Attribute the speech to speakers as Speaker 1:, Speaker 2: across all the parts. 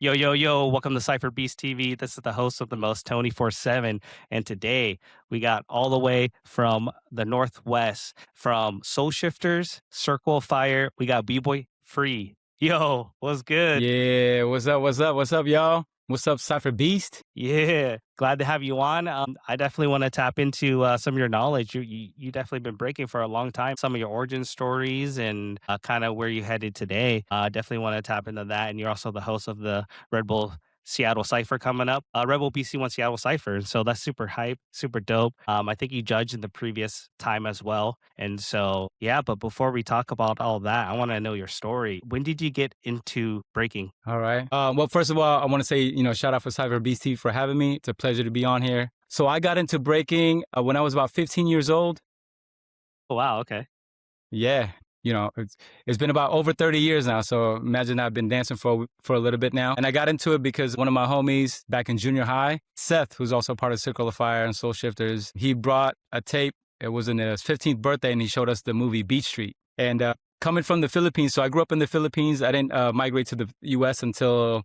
Speaker 1: Yo, yo, yo, welcome to CypherBeastTV. This is the host of the most 24/7. And today we got all the way from the Northwest, from Soul Shifters, Circle of Fire. We got B-Boy Free. Yo, what's good?
Speaker 2: Yeah, what's up? What's up? What's up, y'all? What's up, Cypher Beast?
Speaker 1: Yeah, glad to have you on. I definitely want to tap into some of your knowledge. You definitely been breaking for a long time. Some of your origin stories and kind of where you headed today. Definitely want to tap into that. And you're also the host of the Redbull Seattle Cypher coming up. Redbull BC1 Seattle Cypher. So that's super hype, super dope. I think you judged in the previous time as well. And so yeah, but before we talk about all that, I want to know your story. When did you get into breaking?
Speaker 2: All right. Well, first of all, I want to say, shout out for Cypher Beast TV for having me. It's a pleasure to be on here. So I got into breaking when I was about 15 years old.
Speaker 1: Oh, wow. Okay.
Speaker 2: Yeah, it's been about over 30 years now. So imagine I've been dancing for a little bit now. And I got into it because one of my homies back in junior high, Seth, who's also part of Circle of Fire and Soul Shifters, he brought a tape. It was in his 15th birthday, and he showed us the movie Beach Street. And coming from the Philippines, so I grew up in the Philippines. I didn't migrate to the U.S. until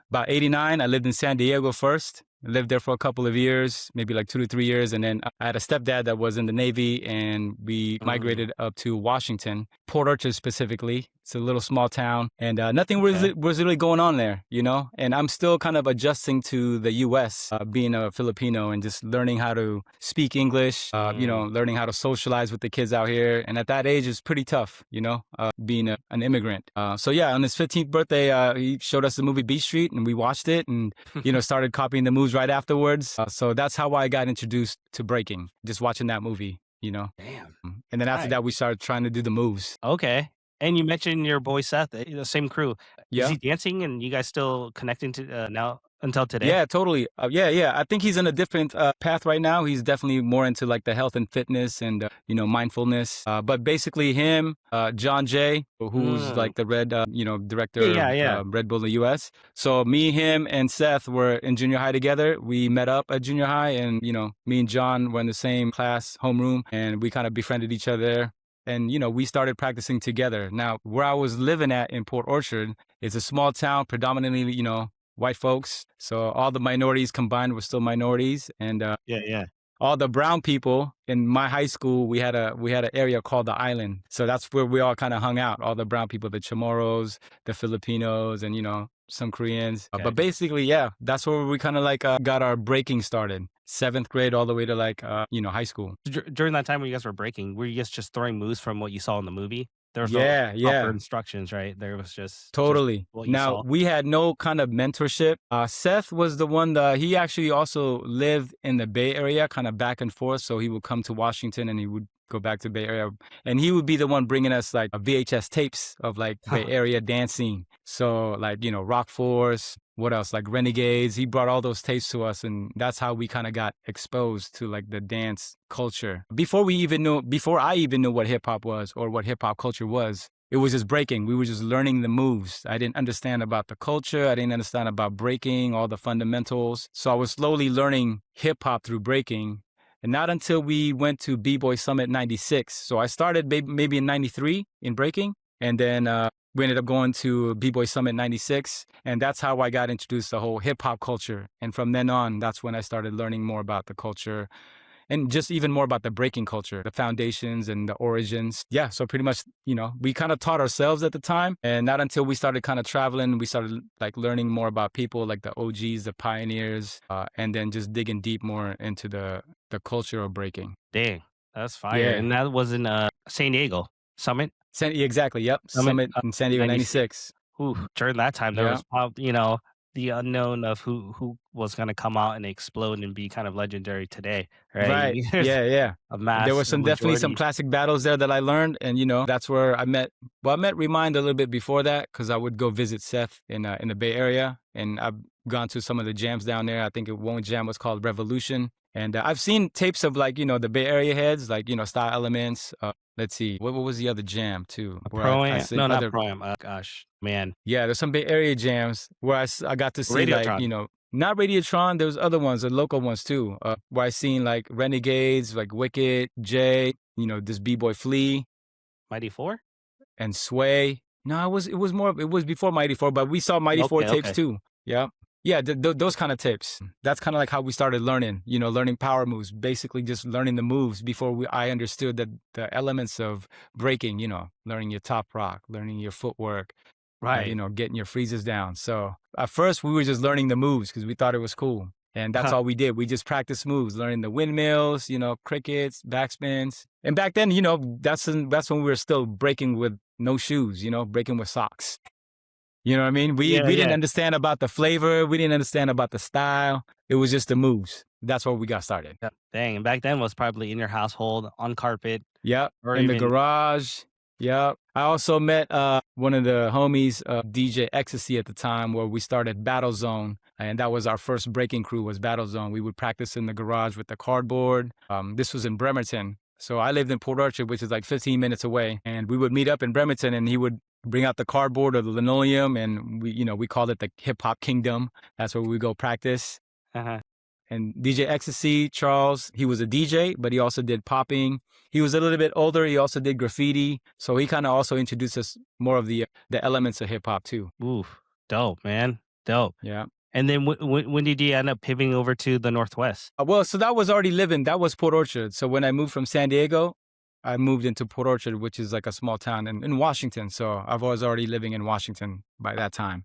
Speaker 2: about 89. I lived in San Diego first. I lived there for a couple of years, maybe like 2 to 3 years. And then I had a stepdad that was in the Navy, and we migrated up to Washington, Port Orchard specifically. It's a little small town, and nothing
Speaker 1: Okay.
Speaker 2: was really going on there, And I'm still kind of adjusting to the U.S., being a Filipino and just learning how to speak English, learning how to socialize with the kids out here. And at that age, it's pretty tough, being an immigrant. So yeah, on his 15th birthday, he showed us the movie Beach Street, and we watched it, and started copying the moves right afterwards. So that's how I got introduced to breaking, just watching that movie.
Speaker 1: Damn.
Speaker 2: And then after
Speaker 1: Right.
Speaker 2: that, we started trying to do the moves.
Speaker 1: Okay. And you mentioned your boy Seth, the same crew. Is
Speaker 2: Yeah.
Speaker 1: he dancing and you guys still connecting to now until today?
Speaker 2: Yeah, totally. Yeah. I think he's in a different path right now. He's definitely more into like the health and fitness and, mindfulness. But basically him, John Jay, who's
Speaker 1: Mm.
Speaker 2: like the
Speaker 1: Yeah,
Speaker 2: director
Speaker 1: yeah,
Speaker 2: of
Speaker 1: yeah.
Speaker 2: Red Bull in the US. So me, him, and Seth were in junior high together. We met up at junior high, and, me and John were in the same class, homeroom, and we kind of befriended each other. And, we started practicing together. Now, where I was living at in Port Orchard, it's a small town, predominantly, white folks. So all the minorities combined were still minorities, and
Speaker 1: Yeah, yeah.
Speaker 2: all the brown people in my high school. We had an area called the Island. So that's where we all kind of hung out. All the brown people, the Chamorros, the Filipinos, and some Koreans.
Speaker 1: Okay.
Speaker 2: But basically, yeah, that's where we kind of like got our breaking started. 7th grade all the way to like high school.
Speaker 1: During that time when you guys were breaking, were you guys just throwing moves from what you saw in the movie? There was no
Speaker 2: Yeah,
Speaker 1: proper
Speaker 2: yeah.
Speaker 1: instructions, right? There was just
Speaker 2: Totally.
Speaker 1: what you
Speaker 2: Now,
Speaker 1: saw.
Speaker 2: we had no kind of mentorship. Seth was the one that he actually also lived in the Bay Area, kind of back and forth. So he would come to Washington and he would go back to Bay Area. And he would be the one bringing us like VHS tapes of like Bay Area dancing. So like, Rock Force, what else? Like Renegades. He brought all those tapes to us. And that's how we kind of got exposed to like the dance culture. Before I even knew what hip hop was or what hip hop culture was. It was just breaking. We were just learning the moves. I didn't understand about the culture. I didn't understand about breaking, all the fundamentals. So I was slowly learning hip hop through breaking. And not until we went to Bboy Summit 96. So I started maybe in 93 in breaking. And then we ended up going to Bboy Summit 96. And that's how I got introduced to the whole hip hop culture. And from then on, that's when I started learning more about the culture and just even more about the breaking culture, the foundations and the origins. Yeah, so pretty much, we kind of taught ourselves at the time. And not until we started kind of traveling, we started like learning more about people like the OGs, the pioneers, and then just digging deep more into the culture of breaking.
Speaker 1: Dang, that's fire.
Speaker 2: Yeah.
Speaker 1: And that was in San Diego Summit.
Speaker 2: Exactly. Yep.
Speaker 1: Summit
Speaker 2: Summit in San Diego,
Speaker 1: 96.
Speaker 2: 96.
Speaker 1: Ooh, during that time, there
Speaker 2: Yeah.
Speaker 1: was probably, the unknown of who was gonna come out and explode and be kind of legendary today, right?
Speaker 2: Right.
Speaker 1: There's
Speaker 2: Yeah, yeah.
Speaker 1: a
Speaker 2: There were definitely some
Speaker 1: majority.
Speaker 2: classic battles there that I learned, and that's where I met. Well, I met Remind a little bit before that because I would go visit Seth in the Bay Area, and I've gone to some of the jams down there. I think one jam was called Revolution, and I've seen tapes of like the Bay Area heads, like Style Elements. Let's see, what was the other jam too?
Speaker 1: A
Speaker 2: Where I
Speaker 1: pro-am,
Speaker 2: seen
Speaker 1: no, not
Speaker 2: other.
Speaker 1: pro-am, gosh, man.
Speaker 2: Yeah, there's some Bay Area jams where I got to see like,
Speaker 1: Radiotron,
Speaker 2: not Radiotron, there was other ones, the local ones too, where I seen like Renegades, like Wicked, Jay, this B-Boy Flea
Speaker 1: Mighty Four?
Speaker 2: and Sway. No, it was before Mighty Four, but we saw Mighty Four
Speaker 1: Okay,
Speaker 2: tapes
Speaker 1: okay.
Speaker 2: too. Yep. Yeah, those kind of tips. That's kind of like how we started learning, learning power moves, basically just learning the moves before I understood that the elements of breaking, learning your top rock, learning your footwork,
Speaker 1: Right.
Speaker 2: getting your freezes down. So at first we were just learning the moves because we thought it was cool. And that's all we did. We just practiced moves, learning the windmills, crickets, backspins. And back then, that's when we were still breaking with no shoes, breaking with socks. You know what I mean?
Speaker 1: Yeah,
Speaker 2: We didn't
Speaker 1: yeah.
Speaker 2: understand about the flavor. We didn't understand about the style. It was just the moves. That's where we got started.
Speaker 1: Yep. Dang, and back then was probably in your household on carpet
Speaker 2: Yep.
Speaker 1: or
Speaker 2: In the
Speaker 1: even
Speaker 2: garage. Yep. I also met one of the homies, DJ Ecstasy at the time, where we started Battle Zone. And that was our first breaking crew was Battle Zone. We would practice in the garage with the cardboard. This was in Bremerton. So I lived in Port Orchard, which is like 15 minutes away. And we would meet up in Bremerton and he would bring out the cardboard or the linoleum. And we called it the Hip Hop Kingdom. That's where we would go practice.
Speaker 1: uh-huh.
Speaker 2: And DJ Ecstasy, Charles, he was a DJ, but he also did popping. He was a little bit older. He also did graffiti. So he kind of also introduced us more of the elements of hip hop too.
Speaker 1: Oof, dope, man. Dope.
Speaker 2: Yeah.
Speaker 1: And then when did you end up pivoting over to the Northwest?
Speaker 2: Well, so that was already living. That was Port Orchard. So when I moved from San Diego, I moved into Port Orchard, which is like a small town in Washington. So I was already living in Washington by that time.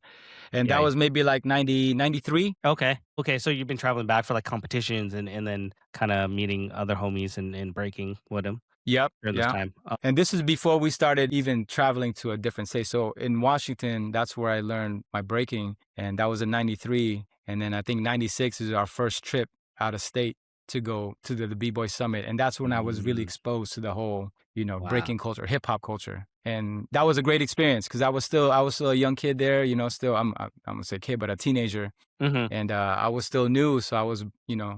Speaker 2: And that
Speaker 1: Yeah.
Speaker 2: was maybe like 93.
Speaker 1: Okay. Okay. So you've been traveling back for like competitions and then kind of meeting other homies and breaking with them
Speaker 2: Yep.
Speaker 1: during this
Speaker 2: Yeah.
Speaker 1: time.
Speaker 2: And this is before we started even traveling to a different state. So in Washington, that's where I learned my breaking. And that was in 93. And then I think 96 is our first trip out of state to go to the B-Boy Summit. And that's when I was really
Speaker 1: Mm,
Speaker 2: exposed to the whole,
Speaker 1: wow.
Speaker 2: breaking culture, hip hop culture. And that was a great experience because I was still a young kid there, still, I'm gonna say kid, but a teenager.
Speaker 1: Hmm.
Speaker 2: And I was still new. So I was,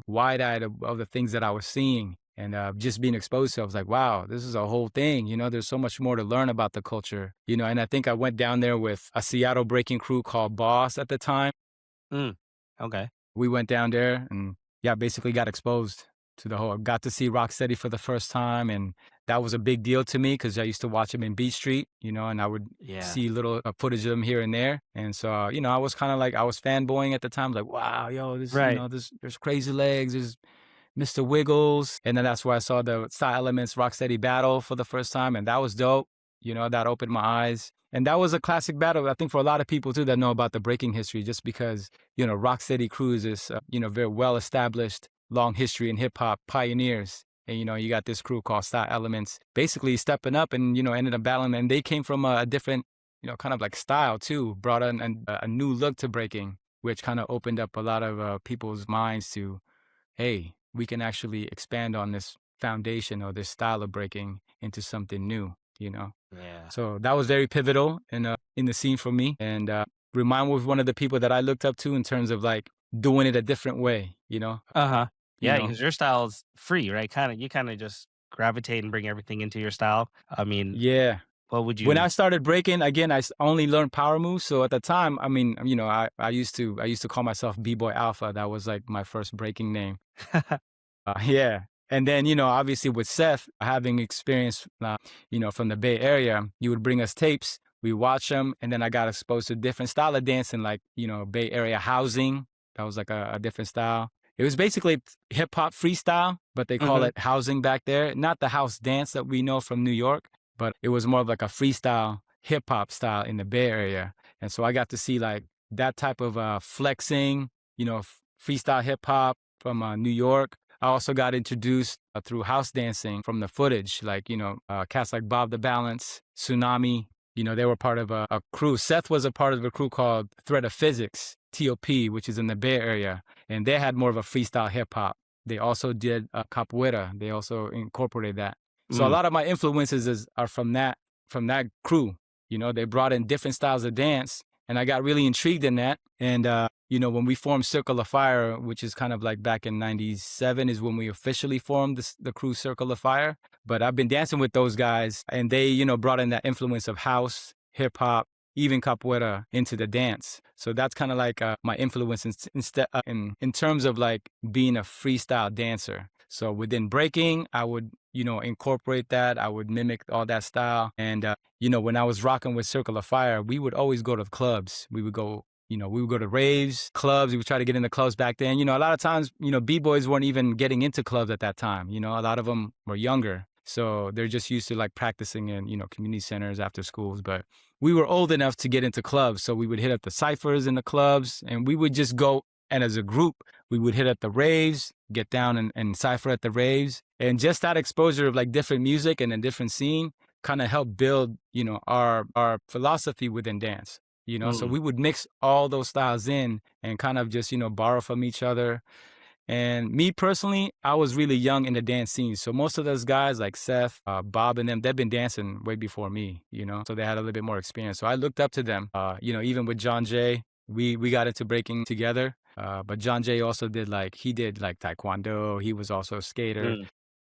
Speaker 2: wide-eyed of the things that I was seeing. And just being exposed to, I was like, wow, this is a whole thing. There's so much more to learn about the culture. And I think I went down there with a Seattle breaking crew called Boss at the time.
Speaker 1: Mm, okay.
Speaker 2: We went down there and, yeah, basically got exposed to the whole. Got to see Rocksteady for the first time. And that was a big deal to me because I used to watch him in Beat Street, and I would
Speaker 1: Yeah.
Speaker 2: see little footage of him here and there. And so, I was kind of like, I was fanboying at the time, like, wow, yo,
Speaker 1: Right.
Speaker 2: there's Crazy Legs, there's Mr. Wiggles. And then that's where I saw the Style Elements Rocksteady battle for the first time. And that was dope. That opened my eyes. And that was a classic battle, I think, for a lot of people, too, that know about the breaking history, just because, Rocksteady Crews is, very well established, long history in hip hop pioneers. And, you got this crew called Style Elements basically stepping up and, ended up battling. And they came from a different, kind of like style, too, brought in a new look to breaking, which kind of opened up a lot of people's minds to, hey, we can actually expand on this foundation or this style of breaking into something new.
Speaker 1: Yeah.
Speaker 2: So that was very pivotal in the scene for me, and Remind was one of the people that I looked up to in terms of like doing it a different way.
Speaker 1: Uh-huh.
Speaker 2: You
Speaker 1: Yeah,
Speaker 2: know,
Speaker 1: because your style is free, right? You kind of just gravitate and bring everything into your style. I mean,
Speaker 2: yeah.
Speaker 1: what would
Speaker 2: When I
Speaker 1: you
Speaker 2: started breaking again, only learned power moves. So at the time, I mean, I used to call myself B-Boy Alpha. That was like my first breaking name. Yeah. And then, obviously with Seth, having experience, from the Bay Area, you would bring us tapes, we watch them, and then I got exposed to different style of dancing, like, Bay Area housing. That was like a different style. It was basically hip hop freestyle, but they call
Speaker 1: Mhm.
Speaker 2: it housing back there. Not the house dance that we know from New York, but it was more of like a freestyle hip hop style in the Bay Area. And so I got to see like that type of flexing, freestyle hip hop from New York. I also got introduced through house dancing from the footage, like, cats like Bob the Balance, Tsunami, they were part of a crew. Seth was a part of a crew called Threat of Physics, TOP, which is in the Bay Area. And they had more of a freestyle hip hop. They also did capoeira. They also incorporated that. So a
Speaker 1: Mm.
Speaker 2: lot of my influences are from that crew. They brought in different styles of dance, and I got really intrigued in that. And when we formed Circle of Fire, which is kind of like back in '97, is when we officially formed the crew Circle of Fire. But I've been dancing with those guys, and they brought in that influence of house, hip hop, even capoeira into the dance. So that's kind of like my influence in terms of like being a freestyle dancer. So within breaking, I would incorporate that. I would mimic all that style. And when I was rocking with Circle of Fire, we would always go to the clubs. We would go we would go to raves, clubs. We would try to get into clubs back then. A lot of times, B-boys weren't even getting into clubs at that time. A lot of them were younger. So they're just used to like practicing in, community centers after schools. But we were old enough to get into clubs. So we would hit up the Cyphers in the clubs, and we would just go. And as a group, we would hit up the raves, get down and cypher at the raves. And just that exposure of like different music and a different scene kind of helped build, our philosophy within dance. So
Speaker 1: Mm,
Speaker 2: we would mix all those styles in and kind of just, borrow from each other. And me personally, I was really young in the dance scene. So most of those guys like Seth, Bob and them, they've been dancing way before me, so they had a little bit more experience. So I looked up to them, even with John Jay, we got into breaking together. But John Jay also he did like Taekwondo. He was also a skater.
Speaker 1: mm,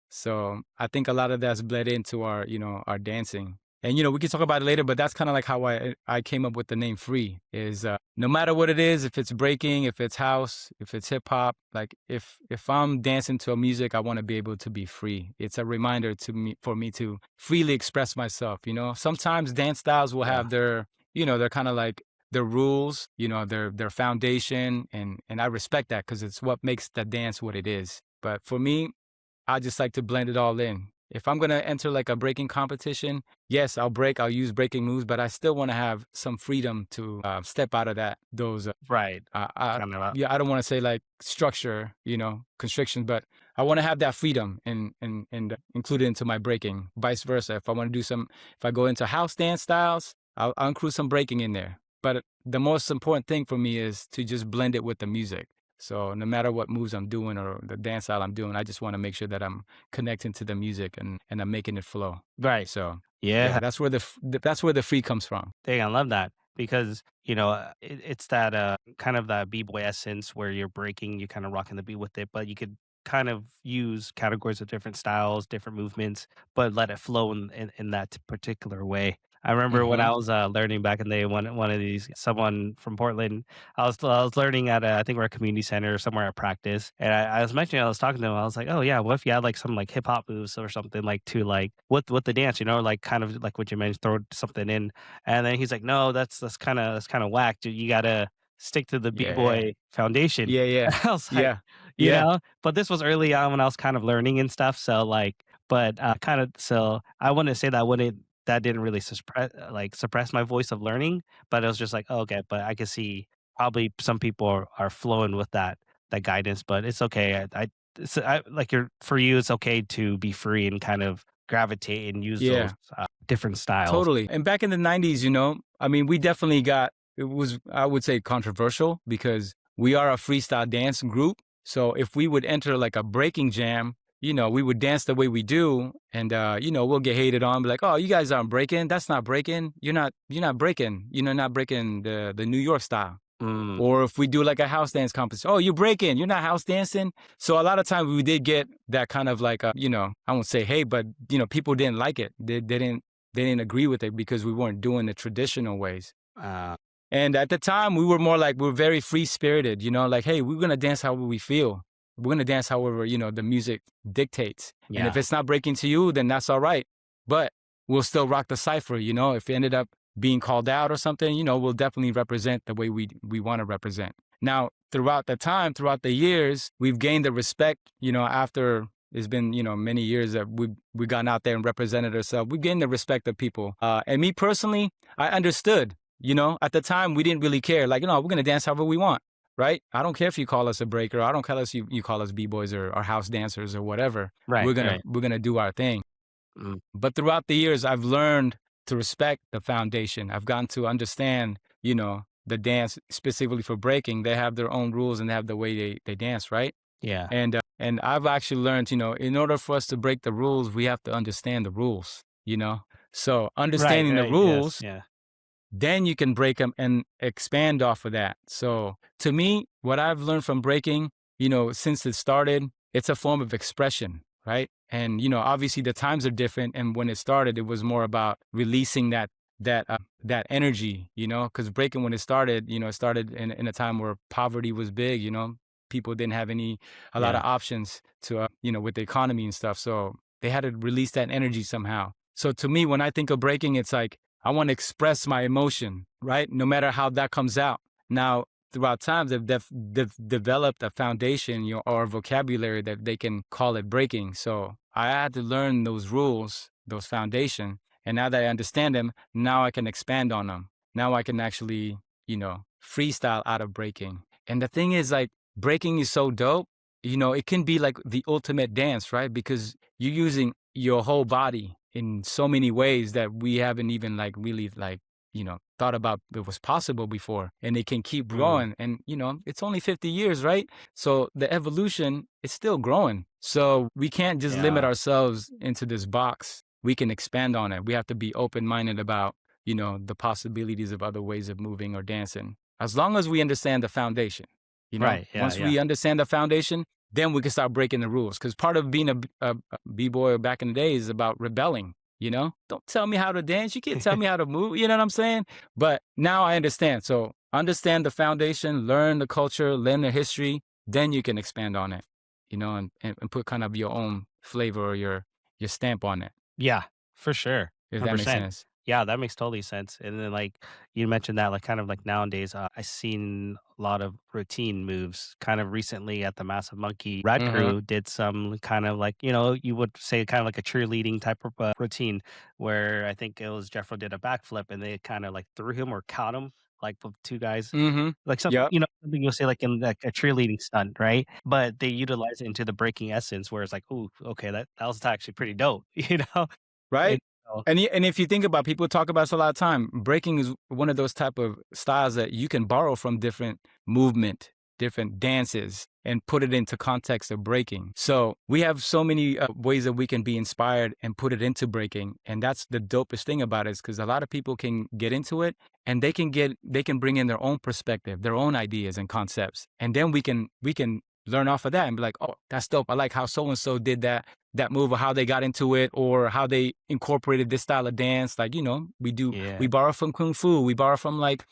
Speaker 2: So I think a lot of that's bled into our, our dancing. And, we can talk about it later, but that's kind of like how I came up with the name Free is no matter what it is, if it's breaking, if it's house, if it's hip hop, like if I'm dancing to a music, I want to be able to be free. It's a reminder for me to freely express myself. Sometimes dance styles will
Speaker 1: yeah.
Speaker 2: have they're kind of like their rules, their foundation. And I respect that because it's what makes the dance what it is. But for me, I just like to blend it all in. If I'm gonna enter like a breaking competition, yes, I'll use breaking moves, but I still want to have some freedom to step out of those.
Speaker 1: Right.
Speaker 2: I,
Speaker 1: Kind of.
Speaker 2: yeah, I don't want to say like structure, constrictions, but I want to have that freedom and include it into my breaking. Vice versa, if I go into house dance styles, I'll include some breaking in there. But the most important thing for me is to just blend it with the music. So no matter what moves I'm doing or the dance style I'm doing, I just want to make sure that I'm connecting to the music and I'm making it flow.
Speaker 1: Right.
Speaker 2: So
Speaker 1: Yeah.
Speaker 2: yeah, that's where the free comes from.
Speaker 1: Dang, I love that because it's that kind of that b-boy essence where you're breaking, you kind of rocking the beat with it, but you could kind of use categories of different styles, different movements, but let it flow in that particular way. I remember when
Speaker 2: Mm-hmm.
Speaker 1: I was learning back in the day, one of these someone from Portland, I was learning at I think we're a community center or somewhere at practice, and I was mentioning I was talking to him, I was like, oh yeah, what if you had like some like hip hop moves or something like to like with the dance, like kind of like what you mentioned, throw something in, and then he's like, "No, that's kind of whack, dude. You gotta stick to the
Speaker 2: Yeah.
Speaker 1: b-boy foundation."
Speaker 2: Yeah. Yeah.
Speaker 1: I was like,
Speaker 2: Yeah. Yeah.
Speaker 1: but this was early on when I was kind of learning and stuff. So like, but kind of, so I wouldn't say that didn't really suppress my voice of learning, but it was just like, oh, okay, but I can see probably some people are flowing with that guidance, but it's okay. Like for you, it's okay to be free and kind of gravitate and use those
Speaker 2: Yeah.
Speaker 1: different styles.
Speaker 2: Totally. And back in the 90s, I mean, we definitely it was, I would say, controversial because we are a freestyle dance group. So if we would enter like a breaking jam, we would dance the way we do and, we'll get hated on, be like, oh, you guys aren't breaking. That's not breaking. You're not breaking, not breaking the New York style.
Speaker 1: Mm,
Speaker 2: Or if we do like a house dance competition, oh, you're breaking, you're not house dancing. So a lot of times we did get that kind of like, I won't say hey, but people didn't like it. They didn't agree with it because we weren't doing the traditional ways.
Speaker 1: uh,
Speaker 2: And at the time, we were more like we're very free spirited, like hey, we're gonna dance however we feel. We're gonna dance however the music dictates. And if
Speaker 1: yeah,
Speaker 2: it's not breaking to you, then that's all right. But we'll still rock the cipher. If it ended up being called out or something, we'll definitely represent the way we want to represent. Now, throughout the years, we've gained the respect. After it's been many years that we gone out there and represented ourselves. We gained the respect of people. And me personally, I understood. At the time, we didn't really care. Like, we're going to dance however we want, right? I don't care if you call us a breaker. I don't care if you call us b-boys or house dancers or whatever.
Speaker 1: right, right.
Speaker 2: We're gonna do our thing.
Speaker 1: Mm,
Speaker 2: But throughout the years, I've learned to respect the foundation. I've gotten to understand, the dance specifically for breaking. They have their own rules and they have the way they dance, right?
Speaker 1: yeah,
Speaker 2: And I've actually learned, in order for us to break the rules, we have to understand the rules. So
Speaker 1: right,
Speaker 2: understanding the
Speaker 1: right. Yes,
Speaker 2: rules,
Speaker 1: yeah,
Speaker 2: then you can break them and expand off of that. So to me, what I've learned from breaking, since it started, it's a form of expression, right? And, obviously the times are different. And when it started, it was more about releasing that energy, because breaking when it started, it started in a time where poverty was big, people didn't have a lot
Speaker 1: yeah.
Speaker 2: of options to, with the economy and stuff. So they had to release that energy somehow. So to me, when I think of breaking, it's like, I want to express my emotion, right? No matter how that comes out. Now, throughout times, they've developed a foundation, or a vocabulary that they can call it breaking. So I had to learn those rules, those foundation, and now that I understand them, now I can expand on them. Now I can actually, freestyle out of breaking. And the thing is, like, breaking is so dope. It can be like the ultimate dance, right? Because you're using your whole body in so many ways that we haven't even like really like thought about it was possible before, and it can keep
Speaker 1: Mm,
Speaker 2: growing. And, it's only 50 years, right? So the evolution is still growing. So we can't just limit
Speaker 1: yeah.
Speaker 2: ourselves into this box. We can expand on it. We have to be open-minded about, the possibilities of other ways of moving or dancing, as long as we understand the foundation.
Speaker 1: Right. Yeah.
Speaker 2: Once
Speaker 1: Yeah.
Speaker 2: we understand the foundation, then we can start breaking the rules. Because part of being a b-boy back in the day is about rebelling. Don't tell me how to dance. You can't tell me how to move. You know what I'm saying? But now I understand. So understand the foundation, learn the culture, learn the history. Then you can expand on it, and put kind of your own flavor or your stamp on it,
Speaker 1: Yeah, for sure.
Speaker 2: if that makes
Speaker 1: 100%.
Speaker 2: sense.
Speaker 1: Yeah, that makes totally sense. And then, like, you mentioned that, like, kind of like nowadays, I seen a lot of routine moves. Kind of recently at the Massive Monkey Rad
Speaker 2: Mm-hmm.
Speaker 1: Crew did some kind of like, you would say kind of like a cheerleading type of routine where I think it was Jeffro did a backflip and they kind of like threw him or caught him, like with two guys.
Speaker 2: Mm-hmm.
Speaker 1: Like something,
Speaker 2: Yep.
Speaker 1: something you'll say like in like a cheerleading stunt, right? But they utilize it into the breaking essence where it's like, oh, okay, that was actually pretty dope, And
Speaker 2: Right?
Speaker 1: so
Speaker 2: And if you think about, people talk about this a lot of time, breaking is one of those type of styles that you can borrow from different movement, different dances, and put it into context of breaking. So we have so many ways that we can be inspired and put it into breaking. And that's the dopest thing about it, is because a lot of people can get into it, and they can bring in their own perspective, their own ideas and concepts. And then we can learn off of that and be like, oh, that's dope. I like how so-and-so did that move, or how they got into it, or how they incorporated this style of dance. Like, we
Speaker 1: yeah,
Speaker 2: borrow from Kung Fu, we borrow from, like,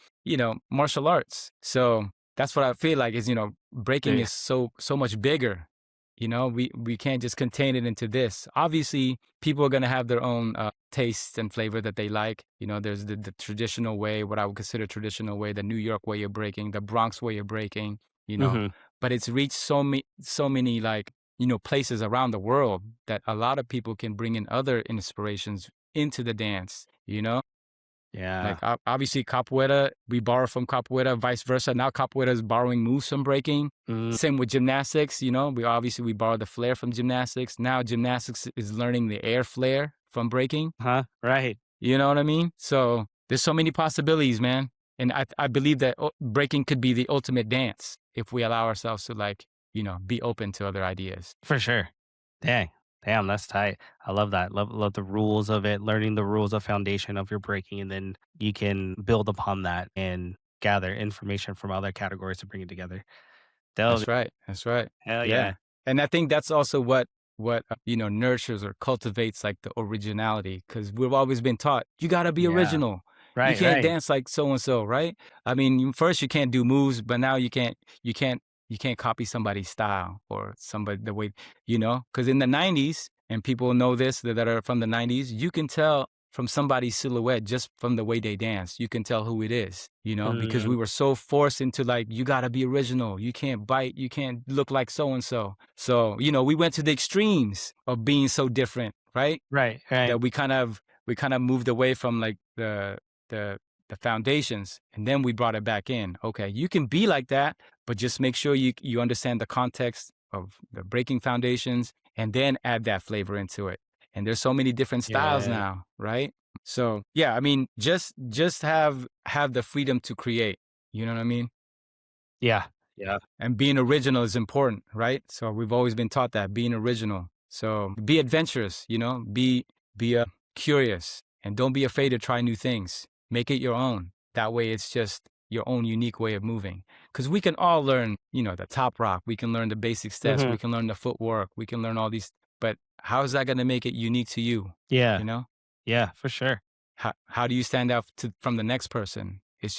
Speaker 2: martial arts. So that's what I feel like is, breaking
Speaker 1: yeah,
Speaker 2: is so much bigger. We can't just contain it into this. Obviously, people are going to have their own tastes and flavor that they like. There's the traditional way, what I would consider traditional way, the New York way of breaking, the Bronx way of breaking, you know,
Speaker 1: mhm,
Speaker 2: but it's reached so many like, places around the world that a lot of people can bring in other inspirations into the dance.
Speaker 1: yeah,
Speaker 2: Like, obviously, capoeira, we borrow from capoeira, vice versa. Now capoeira is borrowing moves from breaking.
Speaker 1: mm,
Speaker 2: Same with gymnastics. We borrow the flair from gymnastics. Now gymnastics is learning the air flair from breaking.
Speaker 1: huh, right,
Speaker 2: You know what I mean? So there's so many possibilities, man. And I believe that breaking could be the ultimate dance if we allow ourselves to, like, be open to other ideas.
Speaker 1: for sure. Dang, damn, that's tight. I love that. Love the rules of it, learning the rules of foundation of your breaking, and then you can build upon that and gather information from other categories to bring it together. Dope.
Speaker 2: That's right. That's right.
Speaker 1: Hell yeah.
Speaker 2: Yeah. And I think that's also what nurtures or cultivates, like, the originality, because we've always been taught you got to be
Speaker 1: Yeah.
Speaker 2: original. You
Speaker 1: Right,
Speaker 2: can't
Speaker 1: right.
Speaker 2: dance like so and so, right? I mean, first you can't do moves, but now you can't copy somebody's style or somebody the way, because in the 90s, and people know this that are from the 90s, you can tell from somebody's silhouette just from the way they dance. You can tell who it is, because we
Speaker 1: Mm,
Speaker 2: were so forced into, like, you got to be original. You can't bite. You can't look like so and so. So, we went to the extremes of being so different, right?
Speaker 1: right, right.
Speaker 2: That we kind of moved away from, like, the the foundations, and then we brought it back in. Okay, you can be like that, but just make sure you understand the context of the breaking foundations, and then add that flavor into it. And there's so many different styles
Speaker 1: Yeah.
Speaker 2: now, right? So yeah, I mean, just have the freedom to create. You know what I mean?
Speaker 1: Yeah. Yeah.
Speaker 2: And being original is important, right? So we've always been taught that, being original. So be adventurous, be curious, and don't be afraid to try new things. Make it your own. That way, it's just your own unique way of moving. Because we can all learn, the top rock. We can learn the basic steps.
Speaker 1: Mhm.
Speaker 2: We can learn the footwork. We can learn all these. But how is that going to make it unique to you?
Speaker 1: Yeah.
Speaker 2: You know,
Speaker 1: Yeah, for sure.
Speaker 2: how do you stand out from the next person? It's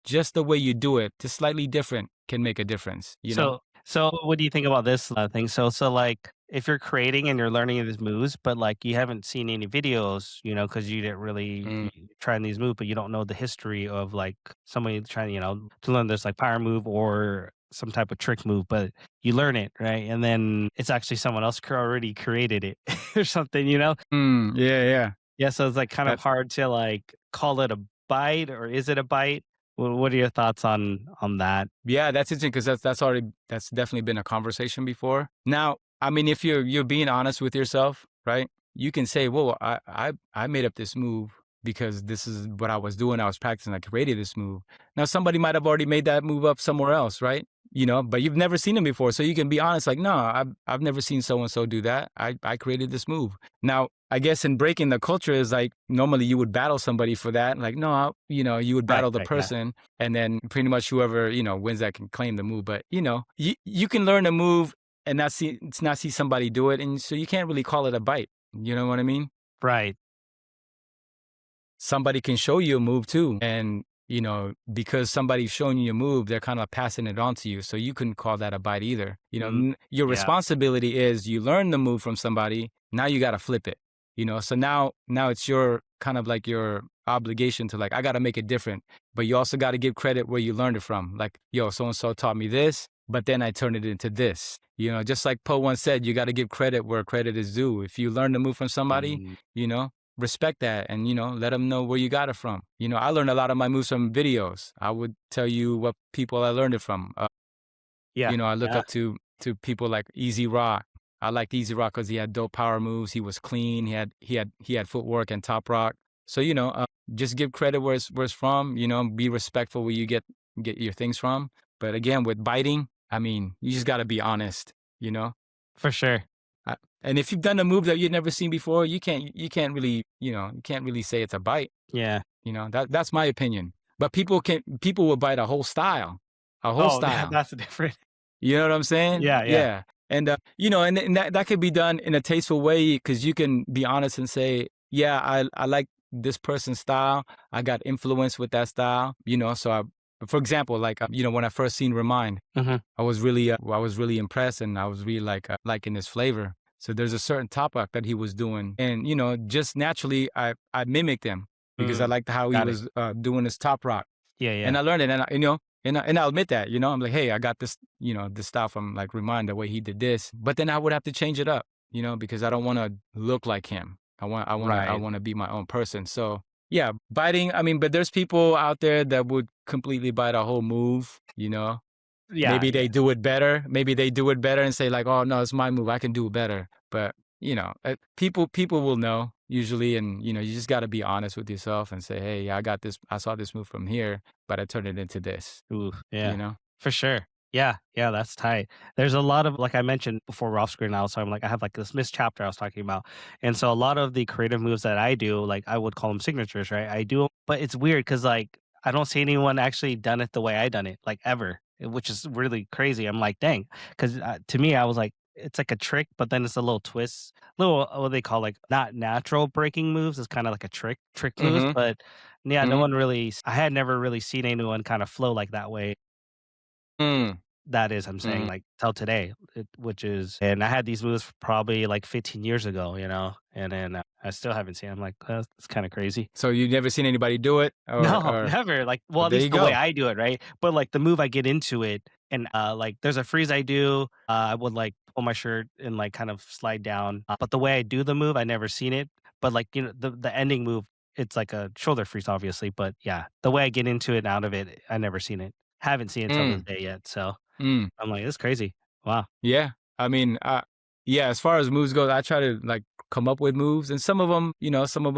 Speaker 2: just the way you do it, just slightly different, can make a difference.
Speaker 1: So what do you think about this thing? So like if you're creating and you're learning these moves, but like you haven't seen any videos, because you didn't really
Speaker 2: Mm.
Speaker 1: trying these moves, but you don't know the history of like somebody trying, to learn this like power move or some type of trick move, but you learn it, right? And then it's actually someone else already created it or something.
Speaker 2: Yeah, yeah.
Speaker 1: Yeah, so it's like kind of
Speaker 2: That's
Speaker 1: hard to like call it a bite or is it a bite? What are your thoughts on that?
Speaker 2: Yeah, that's interesting because that's definitely been a conversation before. Now, I mean, if you're being honest with yourself, right? You can say, "Well, I made up this move because this is what I was doing. I was practicing. I created this move." Now, somebody might have already made that move up somewhere else, right? But you've never seen it before, so you can be honest, like, "No, I've never seen so and so do that. I created this move." Now, I guess in breaking the culture is like normally you would battle somebody for that. Like, no, you would
Speaker 1: Right,
Speaker 2: battle the
Speaker 1: right, yeah.
Speaker 2: person and then pretty much whoever, wins that can claim the move. But, you can learn a move and not see somebody do it. And so you can't really call it a bite. You know what I mean?
Speaker 1: Right.
Speaker 2: Somebody can show you a move too. And, because somebody's showing you a move, they're kind of passing it on to you. So you couldn't call that a bite either.
Speaker 1: Mm,
Speaker 2: Your
Speaker 1: yeah.
Speaker 2: responsibility is you learn the move from somebody. Now you got to flip it, So now it's your kind of like your obligation to like, I got to make it different. But you also got to give credit where you learned it from. Like, yo, so and so taught me this, but then I turned it into this. Just like Poe once said, you got to give credit where credit is due. If you learn the move from somebody,
Speaker 1: Mm,
Speaker 2: you know, respect that and let them know where you got it from. I learned a lot of my moves from videos. I would tell you what people I learned it from.
Speaker 1: yeah,
Speaker 2: I look
Speaker 1: yeah.
Speaker 2: up to people like Easy Rock. I liked Easy Rock because he had dope power moves. He was clean. He had footwork and top rock. So just give credit where it's from. Be respectful where you get your things from. But again, with biting, I mean, you just got to be honest. You know,
Speaker 1: For sure.
Speaker 2: uh, and if you've done a move that you've never seen before, you can't really you can't really say it's a bite.
Speaker 1: Yeah.
Speaker 2: That's my opinion. But people will bite a whole style, a whole
Speaker 1: Oh,
Speaker 2: style.
Speaker 1: that's different.
Speaker 2: You know what I'm saying?
Speaker 1: Yeah, yeah.
Speaker 2: Yeah. And and that could be done in a tasteful way because you can be honest and say, yeah, I like this person's style. I got influence with that style. So for example, like when I first seen Remind,
Speaker 1: Mhm.
Speaker 2: I was really impressed and I was really liking his flavor. So there's a certain top rock that he was doing, and just naturally I mimicked him because I
Speaker 1: Mm,
Speaker 2: liked how he
Speaker 1: got it.
Speaker 2: was doing his top rock,
Speaker 1: Yeah,
Speaker 2: and
Speaker 1: yeah.
Speaker 2: I learned it, and and I'll admit that I'm like, hey, I got this this style from like Remind the way he did this, but then I would have to change it up, because I don't want to look like him. I
Speaker 1: Right.
Speaker 2: want to be my own person. So yeah, biting. I mean, but there's people out there that would completely bite a whole move.
Speaker 1: Yeah,
Speaker 2: Maybe
Speaker 1: yeah.
Speaker 2: they do it better. Maybe they do it better and say like, "Oh no, it's my move. I can do it better." But people will know usually, and you just got to be honest with yourself and say, "Hey, I got this. I saw this move from here, but I turned it into this."
Speaker 1: Ooh,
Speaker 2: You
Speaker 1: yeah.
Speaker 2: know?
Speaker 1: For sure. Yeah, yeah, that's tight. There's a lot of like I mentioned before we're off screen now, so I'm like I have like this missed chapter I was talking about. And so a lot of the creative moves that I do, like I would call them signatures, right? I do 'em, but it's weird because like I don't see anyone actually done it the way I done it, like ever, which is really crazy. I'm like, dang, because to me, I was like, it's like a trick, but then it's a little twist, little what they call like not natural breaking moves. It's kind of like a trick moves,
Speaker 2: Mhm.
Speaker 1: but yeah, no
Speaker 2: Mhm.
Speaker 1: one really. I had never really seen anyone kind of flow like that way.
Speaker 2: Mm.
Speaker 1: That is, I'm saying,
Speaker 2: Mhm.
Speaker 1: like, till today, which is and I had these moves probably, like, 15 years ago, and then, I still haven't seen I'm like, "That's kinda crazy."
Speaker 2: So you've never seen anybody do it,
Speaker 1: No,
Speaker 2: or
Speaker 1: never, like well,
Speaker 2: well,
Speaker 1: at
Speaker 2: there
Speaker 1: least
Speaker 2: you
Speaker 1: the way
Speaker 2: go.
Speaker 1: I do it, right? But, like, the move I get into it and, like, there's a freeze I do, I would, like, pull my shirt and, like, kind of slide down, but the way I do the move, I never seen it, but, like, the ending move, it's like a shoulder freeze, obviously, but, yeah, the way I get into it and out of it, I never seen it. Haven't seen it till this
Speaker 2: Mm.
Speaker 1: day yet, so
Speaker 2: Mm.
Speaker 1: I'm like, "It's crazy." Wow.
Speaker 2: Yeah. I mean, yeah, as far as moves goes, I try to like come up with moves and some of them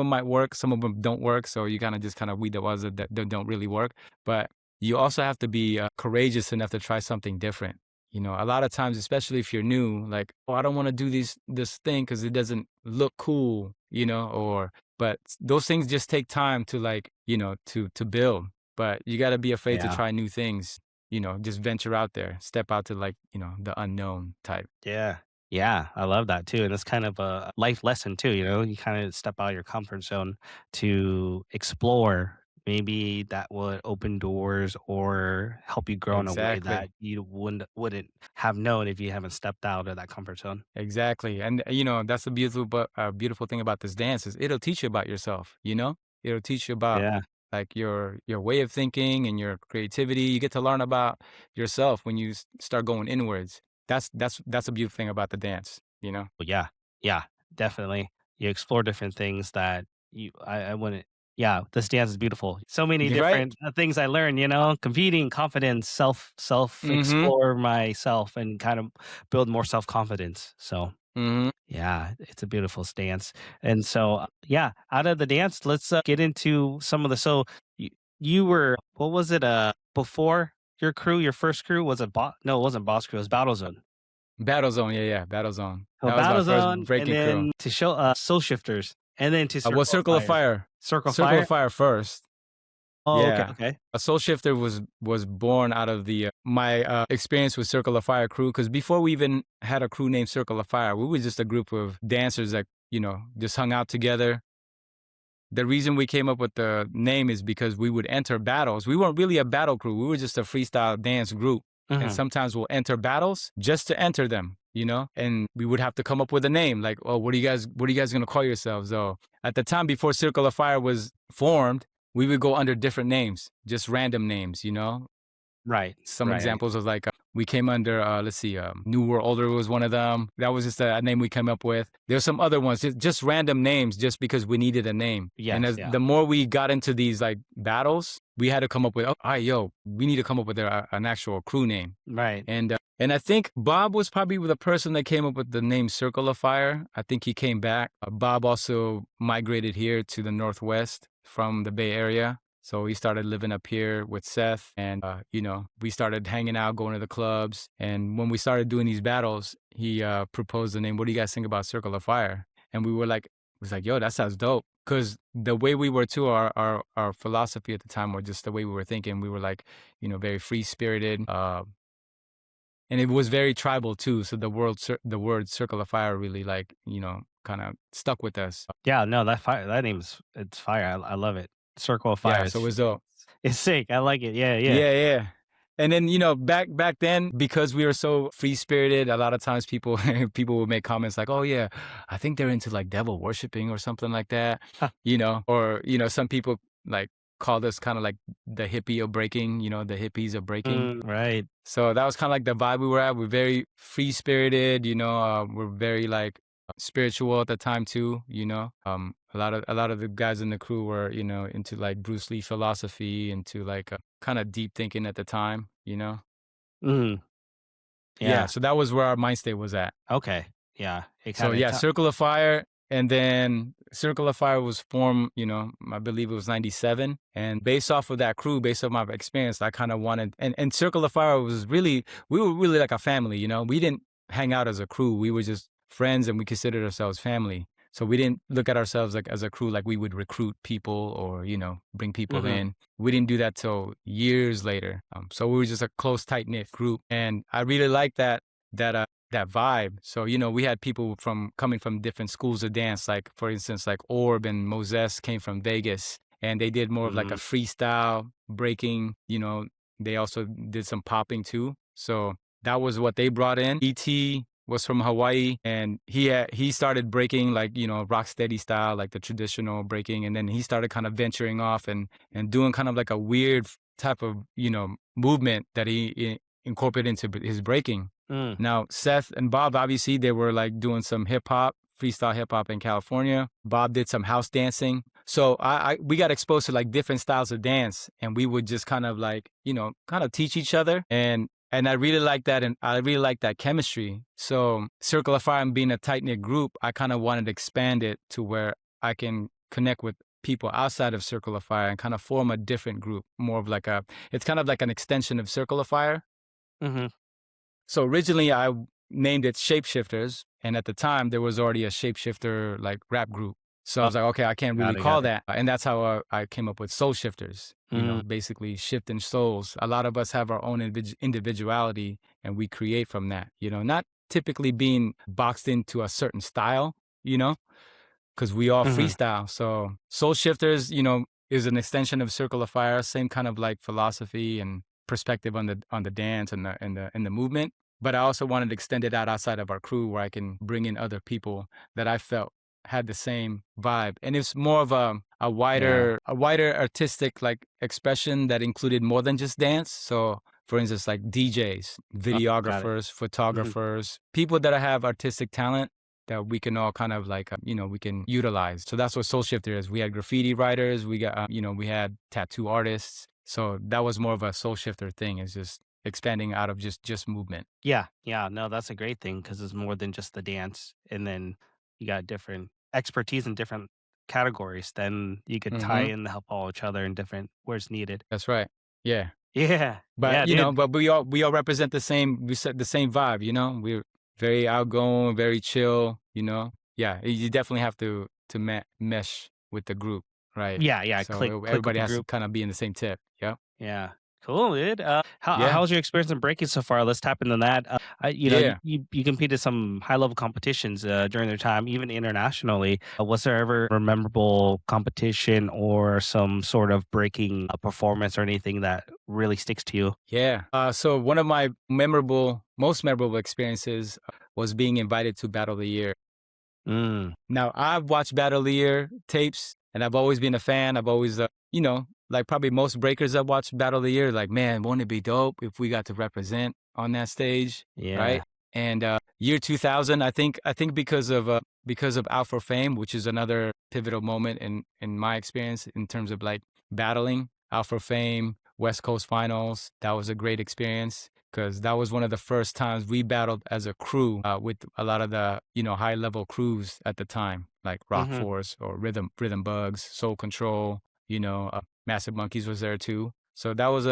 Speaker 2: might work, some of them don't work. So you kind of just kind of weed the ones that don't really work. But you also have to be courageous enough to try something different. A lot of times, especially if you're new, like, oh, I don't want to do this thing because it doesn't look cool, but those things just take time to like, to build. But you got to be afraid to
Speaker 1: Yeah.
Speaker 2: try new things, just venture out there, step out to like, the unknown type.
Speaker 1: Yeah. Yeah, I love that too, and it's kind of a life lesson too, you kinda step out of your comfort zone to explore maybe that would open doors or help you grow in a way that
Speaker 2: Exactly.
Speaker 1: you wouldn't have known if you haven't stepped out of that comfort zone.
Speaker 2: Exactly. And you know, that's the beautiful thing about this dance is it'll teach you about yourself, you know? It'll teach you about
Speaker 1: Yeah.
Speaker 2: like your way of thinking and your creativity. You get to learn about yourself when you start going inwards. That's a beautiful thing about the dance, you know?
Speaker 1: But yeah, yeah, definitely. You explore different things that I wouldn't. Yeah, this dance is beautiful. So many
Speaker 2: You're right?
Speaker 1: different things I learned. Competing, confidence, self
Speaker 2: Mhm.
Speaker 1: explore myself, and kind of build more self confidence. So
Speaker 2: Mhm.
Speaker 1: yeah, it's a beautiful stance. And so yeah, out of the dance, let's get into some of the. So you, you were what was it? Before your crew, your first crew was it? No, it wasn't Boss Crew. It was Battle Zone.
Speaker 2: Battle Zone. Yeah, yeah, Battle Zone.
Speaker 1: So
Speaker 2: That was my
Speaker 1: Battle
Speaker 2: first
Speaker 1: Zone, and
Speaker 2: breaking crew.
Speaker 1: then to show Soul Shifters, and then to
Speaker 2: Well,
Speaker 1: Circle of
Speaker 2: Circle of
Speaker 1: Fire.
Speaker 2: Fire.
Speaker 1: Circle of
Speaker 2: Circle of
Speaker 1: Fire?
Speaker 2: Fire first.
Speaker 1: Oh, okay,
Speaker 2: Yeah.
Speaker 1: okay.
Speaker 2: A Soul Shifter was born out of the my experience with Circle of Fire crew because before we even had a crew named Circle of Fire, we were just a group of dancers that, you know, just hung out together. The reason we came up with the name is because we would enter battles. We weren't really a battle crew. We were just a freestyle dance group. And
Speaker 1: Mhm.
Speaker 2: sometimes we'll enter battles just to enter them, you know? And we would have to come up with a name like, oh, what are you guys gonna call yourselves? Oh, at the time before Circle of Fire was formed, we would go under different names, just random names, you know?
Speaker 1: Right,
Speaker 2: Some
Speaker 1: right.
Speaker 2: examples was like we came under let's see, New World Order was one of them. That was just a name we came up with. There's some other ones, just random names, just because we needed a name. And
Speaker 1: Yes,
Speaker 2: as
Speaker 1: yeah.
Speaker 2: the more we got into these like battles, we had to come up with, oh, all right, yo, we need to come up with an actual crew name.
Speaker 1: Right.
Speaker 2: And I think Bob was probably the person that came up with the name Circle of Fire. I think he came back. Bob also migrated here to the Northwest from the Bay Area. So he started living up here with Seth, and you know, we started hanging out, going to the clubs. And when we started doing these battles, he proposed the name. What do you guys think about Circle of Fire? And we were like, was like, yo, that sounds dope. Because the way we were too, our philosophy at the time, or just the way we were thinking, we were like, you know, very free spirited. And it was very tribal too. So the word Circle of Fire really like, you know, kind of stuck with us.
Speaker 1: Yeah, no, that name's it's fire. I love it. Circle of Fire
Speaker 2: Yeah, so it
Speaker 1: is
Speaker 2: was dope.
Speaker 1: it's sick. I like it. Yeah, yeah.
Speaker 2: Yeah, yeah. And then, you know, back then, because we were so free spirited, a lot of times people people would make comments like, "Oh yeah, I think they're into like devil worshiping or something like that,"
Speaker 1: Huh.
Speaker 2: you know, or you know, some people like called us kind of like the hippie of breaking, you know, the hippies of breaking.
Speaker 1: Right.
Speaker 2: So that was kind of like the vibe we were at. We're very free spirited, you know. We're very like spiritual at the time too, you know. A lot of the guys in the crew were, you know, into like Bruce Lee philosophy, into like kind of deep thinking at the time, you know.
Speaker 1: Mhm.
Speaker 2: Yeah,
Speaker 1: Yeah.
Speaker 2: so that was where our mind state was at.
Speaker 1: Okay. Yeah. It
Speaker 2: So
Speaker 1: kinda
Speaker 2: yeah, Circle of Fire, and then Circle of Fire was formed, you know, I believe it was 97. And based off of that crew, based off my experience, I kind of wanted, and Circle of Fire was really, we were really like a family, you know. We didn't hang out as a crew. We were just friends and we considered ourselves family. So we didn't look at ourselves like as a crew, like we would recruit people or, you know, bring people
Speaker 1: Mhm.
Speaker 2: in. We didn't do that till years later. So we were just a close, tight knit group. And I really liked that vibe. So, you know, we had people from coming from different schools of dance, like for instance, like Orb and Moses came from Vegas and they did more of like a
Speaker 1: Mhm.
Speaker 2: freestyle breaking, you know, they also did some popping too. So that was what they brought in. ET was from Hawaii and he started breaking like, you know, rock steady style, like the traditional breaking. And then he started kind of venturing off and doing kind of like a weird type of, you know, movement that he incorporated into his breaking.
Speaker 1: Mm.
Speaker 2: Now, Seth and Bob, obviously, they were like doing some hip hop, freestyle hip hop in California. Bob did some house dancing. So we got exposed to like different styles of dance and we would just kind of like, you know, kind of teach each other. And I really like that. And I really like that chemistry. So Circle of Fire and being a tight knit group, I kind of wanted to expand it to where I can connect with people outside of Circle of Fire and kind of form a different group, more of like it's kind of like an extension of Circle of Fire.
Speaker 1: Mhm.
Speaker 2: So originally I named it Shapeshifters, and at the time there was already a shapeshifter like rap group. So I
Speaker 1: Oh,
Speaker 2: was like, okay, I can't really
Speaker 1: got it,
Speaker 2: call
Speaker 1: got it.
Speaker 2: that. And that's how I came up with Soul Shifters, you know,
Speaker 1: Mm.
Speaker 2: basically shifting souls. A lot of us have our own individuality and we create from that, you know, not typically being boxed into a certain style, you know, because we all
Speaker 1: Mhm.
Speaker 2: freestyle. So Soul Shifters, you know, is an extension of Circle of Fire, same kind of like philosophy and perspective on the dance and the movement. But I also wanted to extend it out outside of our crew where I can bring in other people that I felt had the same vibe. And it's more of
Speaker 1: Yeah.
Speaker 2: a wider artistic like expression that included more than just dance. So for instance, like DJs,
Speaker 1: Oh, got it.
Speaker 2: videographers,
Speaker 1: Mhm.
Speaker 2: photographers, people that have artistic talent that we can all kind of like, we can utilize. So that's what Soul Shifter is. We had graffiti writers, we got, we had tattoo artists. So that was more of a Soul Shifter thing, is just expanding out of just movement.
Speaker 1: Yeah, yeah, no, that's a great thing because it's more than just the dance, and then you got different expertise in different categories, then you could tie
Speaker 2: Hmm.
Speaker 1: in, help all each other in different where it's needed.
Speaker 2: That's right. Yeah.
Speaker 1: Yeah,
Speaker 2: But
Speaker 1: yeah, dude.
Speaker 2: but we all represent the same, we set the same vibe, We're very outgoing, very chill, Yeah, you definitely have to mesh with the group, right?
Speaker 1: Yeah, yeah,
Speaker 2: So
Speaker 1: click with
Speaker 2: everybody
Speaker 1: the
Speaker 2: has to
Speaker 1: group.
Speaker 2: kind of be in the same tip. Yep.
Speaker 1: Yeah. Cool, dude.
Speaker 2: Yeah.
Speaker 1: How's your experience in breaking so far? Let's tap into that.
Speaker 2: Yeah.
Speaker 1: You competed some high level competitions during their time, even internationally. Was there ever a memorable competition or some sort of breaking performance or anything that really sticks to you?
Speaker 2: Yeah. So one of my most memorable experiences was being invited to Battle of the Year.
Speaker 1: Mm,
Speaker 2: Now, I've watched Battle of the Year tapes and I've always been a fan. I've always, like probably most breakers that watch Battle of the Year, like, man, wouldn't it be dope if we got to represent on that stage, right?
Speaker 1: yeah.
Speaker 2: And year 2000, I think because of Out for Fame, which is another pivotal moment in my experience in terms of like battling. Out for Fame, West Coast Finals, that was a great experience because that was one of the first times we battled as a crew with a lot of the high level crews at the time, like Rock
Speaker 1: Hmm.
Speaker 2: Force or Rhythm Bugs, Soul Control. Massive Monkeys was there too. So that was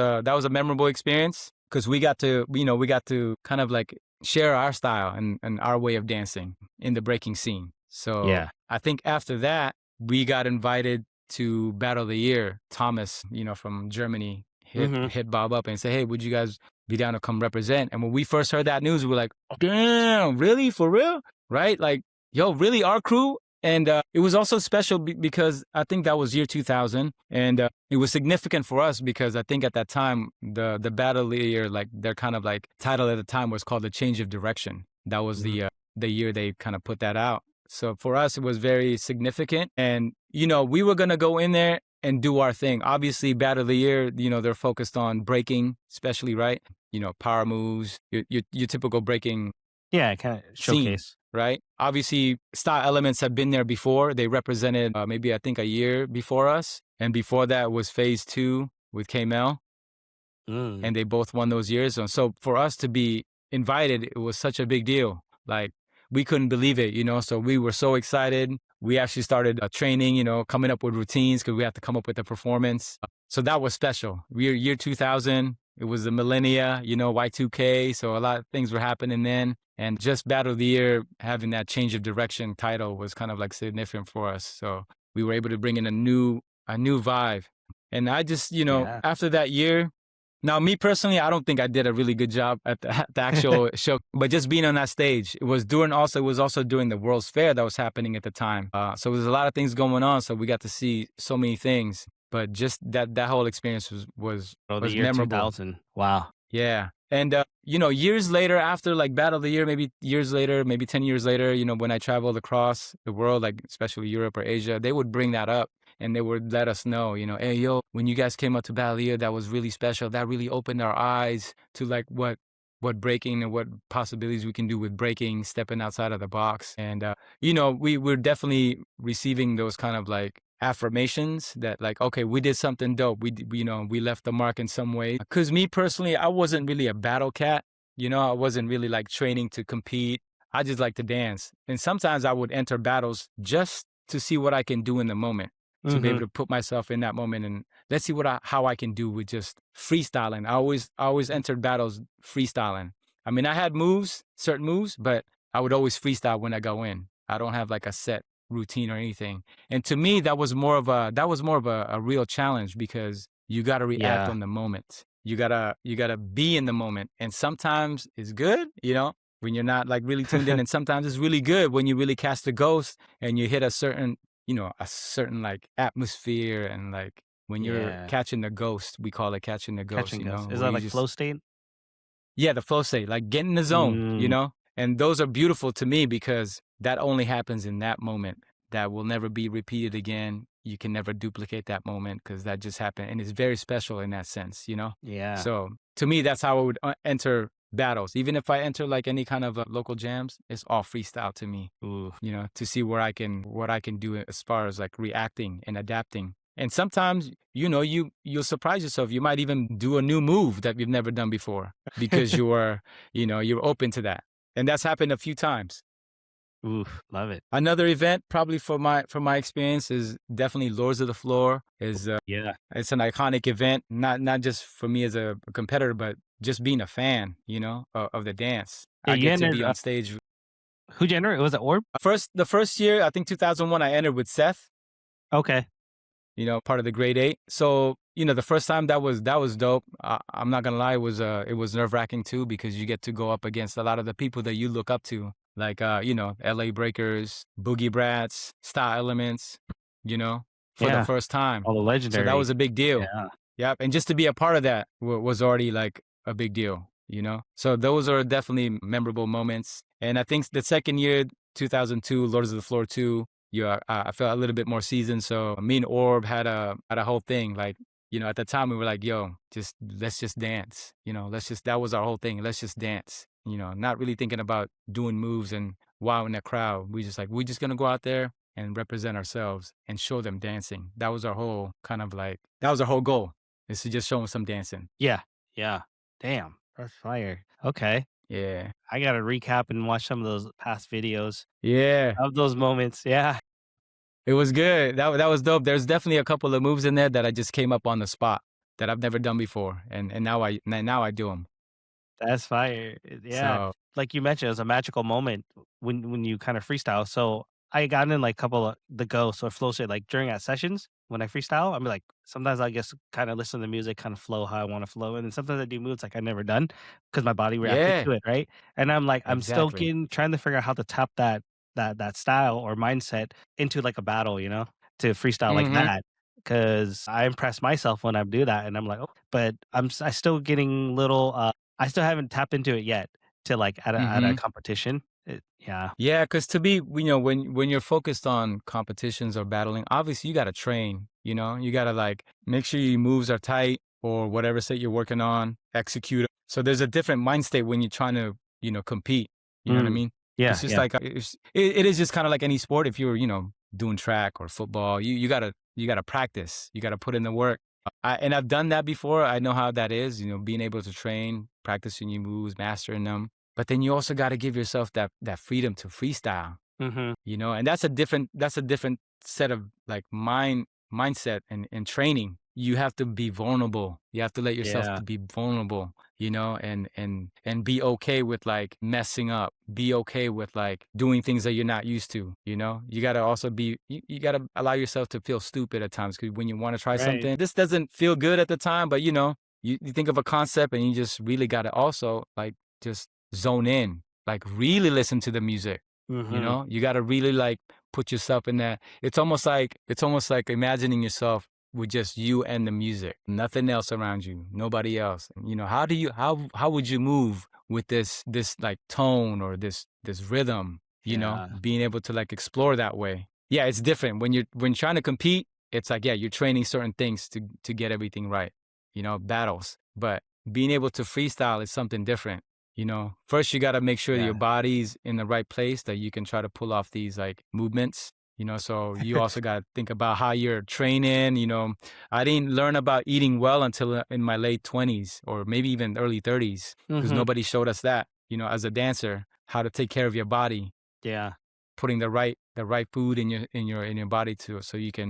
Speaker 2: a memorable experience because we got to kind of like share our style and our way of dancing in the breaking scene. So
Speaker 1: Yeah.
Speaker 2: I think after that we got invited to Battle of the Year. Thomas, from Germany, hit
Speaker 1: Hmm.
Speaker 2: hit Bob up and say, "Hey, would you guys be down to come represent?" And when we first heard that news, we were like, "Damn, really? For real? Right? Like, yo, really, our crew?" And it was also special because I think that was year 2000, and it was significant for us because I think at that time the Battle of the Year, like their kind of like title at the time was called the Change of Direction. That was
Speaker 1: Hmm.
Speaker 2: the year they kind of put that out. So for us, it was very significant. And, we were going to go in there and do our thing. Obviously, Battle of the Year, they're focused on breaking, especially, right? Power moves, your typical breaking
Speaker 1: Yeah, kind of
Speaker 2: scene,
Speaker 1: showcase.
Speaker 2: right? Obviously, style elements have been there before. They represented maybe, I think, a year before us. And before that was phase 2 with K-Mel,
Speaker 1: Mm.
Speaker 2: and they both won those years. And so for us to be invited, it was such a big deal. Like we couldn't believe it, So we were so excited. We actually started training, coming up with routines because we had to come up with a performance. So that was special. Year 2000. It was the millennia, Y2K. So a lot of things were happening then. And just Battle of the Year, having that change of direction title was kind of like significant for us. So we were able to bring in a new vibe. And I just,
Speaker 1: Yeah.
Speaker 2: after that year, now, me personally, I don't think I did a really good job at the actual show, but just being on that stage, it was also during the World's Fair that was happening at the time. So there's a lot of things going on. So we got to see so many things, but just that whole experience
Speaker 1: Oh, the
Speaker 2: was
Speaker 1: year
Speaker 2: memorable.
Speaker 1: 2000. Wow.
Speaker 2: Yeah. And, years later, after like Battle of the Year, maybe years later, maybe 10 years later, when I traveled across the world, like especially Europe or Asia, they would bring that up and they would let us know, hey, yo, when you guys came up to Battle of the Year, that was really special. That really opened our eyes to like what breaking and what possibilities we can do with breaking, stepping outside of the box. And, we were definitely receiving those kind of like affirmations that like, okay, we did something dope. We left the mark in some way. Cause me personally, I wasn't really a battle cat. I wasn't really like training to compete. I just like to dance. And sometimes I would enter battles just to see what I can do in the moment, to be able
Speaker 1: Hmm.
Speaker 2: to put myself in that moment and let's see how I can do with just freestyling. I always entered battles freestyling. I mean, I had certain moves, but I would always freestyle when I go in. I don't have like a set routine or anything. And to me, that was more of a real challenge because you got to react
Speaker 1: Yeah.
Speaker 2: on the moment. You gotta be in the moment. And sometimes it's good, when you're not like really tuned in. And sometimes it's really good when you really cast a ghost and you hit a certain a certain like atmosphere, and like when you're
Speaker 1: Yeah.
Speaker 2: catching the ghost, we call it catching the
Speaker 1: Catch
Speaker 2: ghost,
Speaker 1: and ghost. Is
Speaker 2: where
Speaker 1: that
Speaker 2: you
Speaker 1: like flow
Speaker 2: just,
Speaker 1: state?
Speaker 2: yeah, the flow state, like get in the zone,
Speaker 1: Mm,
Speaker 2: and those are beautiful to me because that only happens in that moment. That will never be repeated again. You can never duplicate that moment because that just happened, and it's very special in that sense.
Speaker 1: yeah.
Speaker 2: So to me, that's how I would enter battles. Even if I enter like any kind of local jams, it's all freestyle to me.
Speaker 1: Ooh.
Speaker 2: To see where what I can do as far as like reacting and adapting. And sometimes, you'll surprise yourself. You might even do a new move that you've never done before because you're open to that. And that's happened a few times.
Speaker 1: Ooh, love it.
Speaker 2: Another event, probably for my experience, is definitely Lords of the Floor.
Speaker 1: Yeah.
Speaker 2: It's an iconic event, not just for me as a competitor, but just being a fan, of the dance.
Speaker 1: Yeah,
Speaker 2: I
Speaker 1: you
Speaker 2: get to
Speaker 1: entered,
Speaker 2: be on stage.
Speaker 1: who'd you enter? It was it Orb?
Speaker 2: The first year, I think 2001, I entered with Seth.
Speaker 1: Okay.
Speaker 2: Part of the grade eight. So, the first time that was dope. I'm not gonna lie, it was nerve wracking too because you get to go up against a lot of the people that you look up to, like LA Breakers, Boogie Brats, Style Elements, for the
Speaker 1: Yeah.
Speaker 2: first time.
Speaker 1: All the
Speaker 2: So that
Speaker 1: legendary.
Speaker 2: was a big deal.
Speaker 1: Yeah.
Speaker 2: Yep, and just to be a part of that was already like a big deal. So those are definitely memorable moments. And I think the second year, 2002, Lords of the Floor 2, yeah, I felt a little bit more seasoned. So me and Orb had a whole thing. Like, at the time we were like, yo, let's just dance. That was our whole thing. Let's just dance. Not really thinking about doing moves and wowing the crowd. We're just gonna go out there and represent ourselves and show them dancing. That was our whole goal, is to just show them some dancing.
Speaker 1: Yeah. Yeah. Damn. That's fire. Okay.
Speaker 2: Yeah.
Speaker 1: I gotta recap and watch some of those past videos
Speaker 2: Yeah.
Speaker 1: of those moments. Yeah.
Speaker 2: It was good. That was dope. There's definitely a couple of moves in there that I just came up on the spot that I've never done before, and now I do them.
Speaker 1: That's fire. Yeah.
Speaker 2: So
Speaker 1: Like you mentioned, it was a magical moment when you kind of freestyle. So I got in like a couple of the ghosts or flow state like during at sessions when I freestyle. I'm like sometimes I just kind of listen to the music, kind of flow how I want to flow, and then sometimes I do moves like I never done because my body reacted
Speaker 2: yeah,
Speaker 1: to it, right? And I'm like I'm still
Speaker 2: exactly.
Speaker 1: getting trying to figure out how to tap that style or mindset into like a battle, to freestyle like
Speaker 2: Hmm.
Speaker 1: that. Because I impress myself when I do that, and I'm like, oh, but I still getting little. I still haven't tapped into it yet to like at a
Speaker 2: Hmm.
Speaker 1: competition. Yeah.
Speaker 2: Yeah, because to be, when you're focused on competitions or battling, obviously you got to train. You got to like make sure your moves are tight or whatever set you're working on, execute. So there's a different mind state when you're trying to, compete. You know what I
Speaker 1: Mm.
Speaker 2: mean? It's
Speaker 1: Yeah,
Speaker 2: just
Speaker 1: yeah.
Speaker 2: like it is just kind of like any sport. If you're, doing track or football, you gotta practice. You gotta put in the work. And I've done that before. I know how that is. Being able to train, practicing your moves, mastering them. But then you also got to give yourself that freedom to freestyle,
Speaker 1: Mhm.
Speaker 2: and that's a different set of like mindset and training. You have to be vulnerable. You have to let yourself
Speaker 1: Yeah,
Speaker 2: to be vulnerable, and be okay with like messing up. Be okay with like doing things that you're not used to. You got to also you got to allow yourself to feel stupid at times, because when you want to try
Speaker 1: right.
Speaker 2: something, this doesn't feel good at the time, but you think of a concept and you just really got to also like just zone in, like really listen to the music.
Speaker 1: Mhm.
Speaker 2: You got to really like put yourself in that. It's almost like imagining yourself with just you and the music, nothing else around you, nobody else. And, how would you move with this like tone or this rhythm,
Speaker 1: Yeah,
Speaker 2: being able to like explore that way. Yeah, it's different when trying to compete. It's like, yeah, you're training certain things to get everything right, battles. But being able to freestyle is something different. First you got to make sure that
Speaker 1: yeah.
Speaker 2: your body's in the right place, that you can try to pull off these like movements. So you also got to think about how you're training. I didn't learn about eating well until in my late 20s or maybe even early 30s, because
Speaker 1: Mhm.
Speaker 2: nobody showed us that, as a dancer, how to take care of your body,
Speaker 1: Yeah,
Speaker 2: putting the right food in your body to, so you can,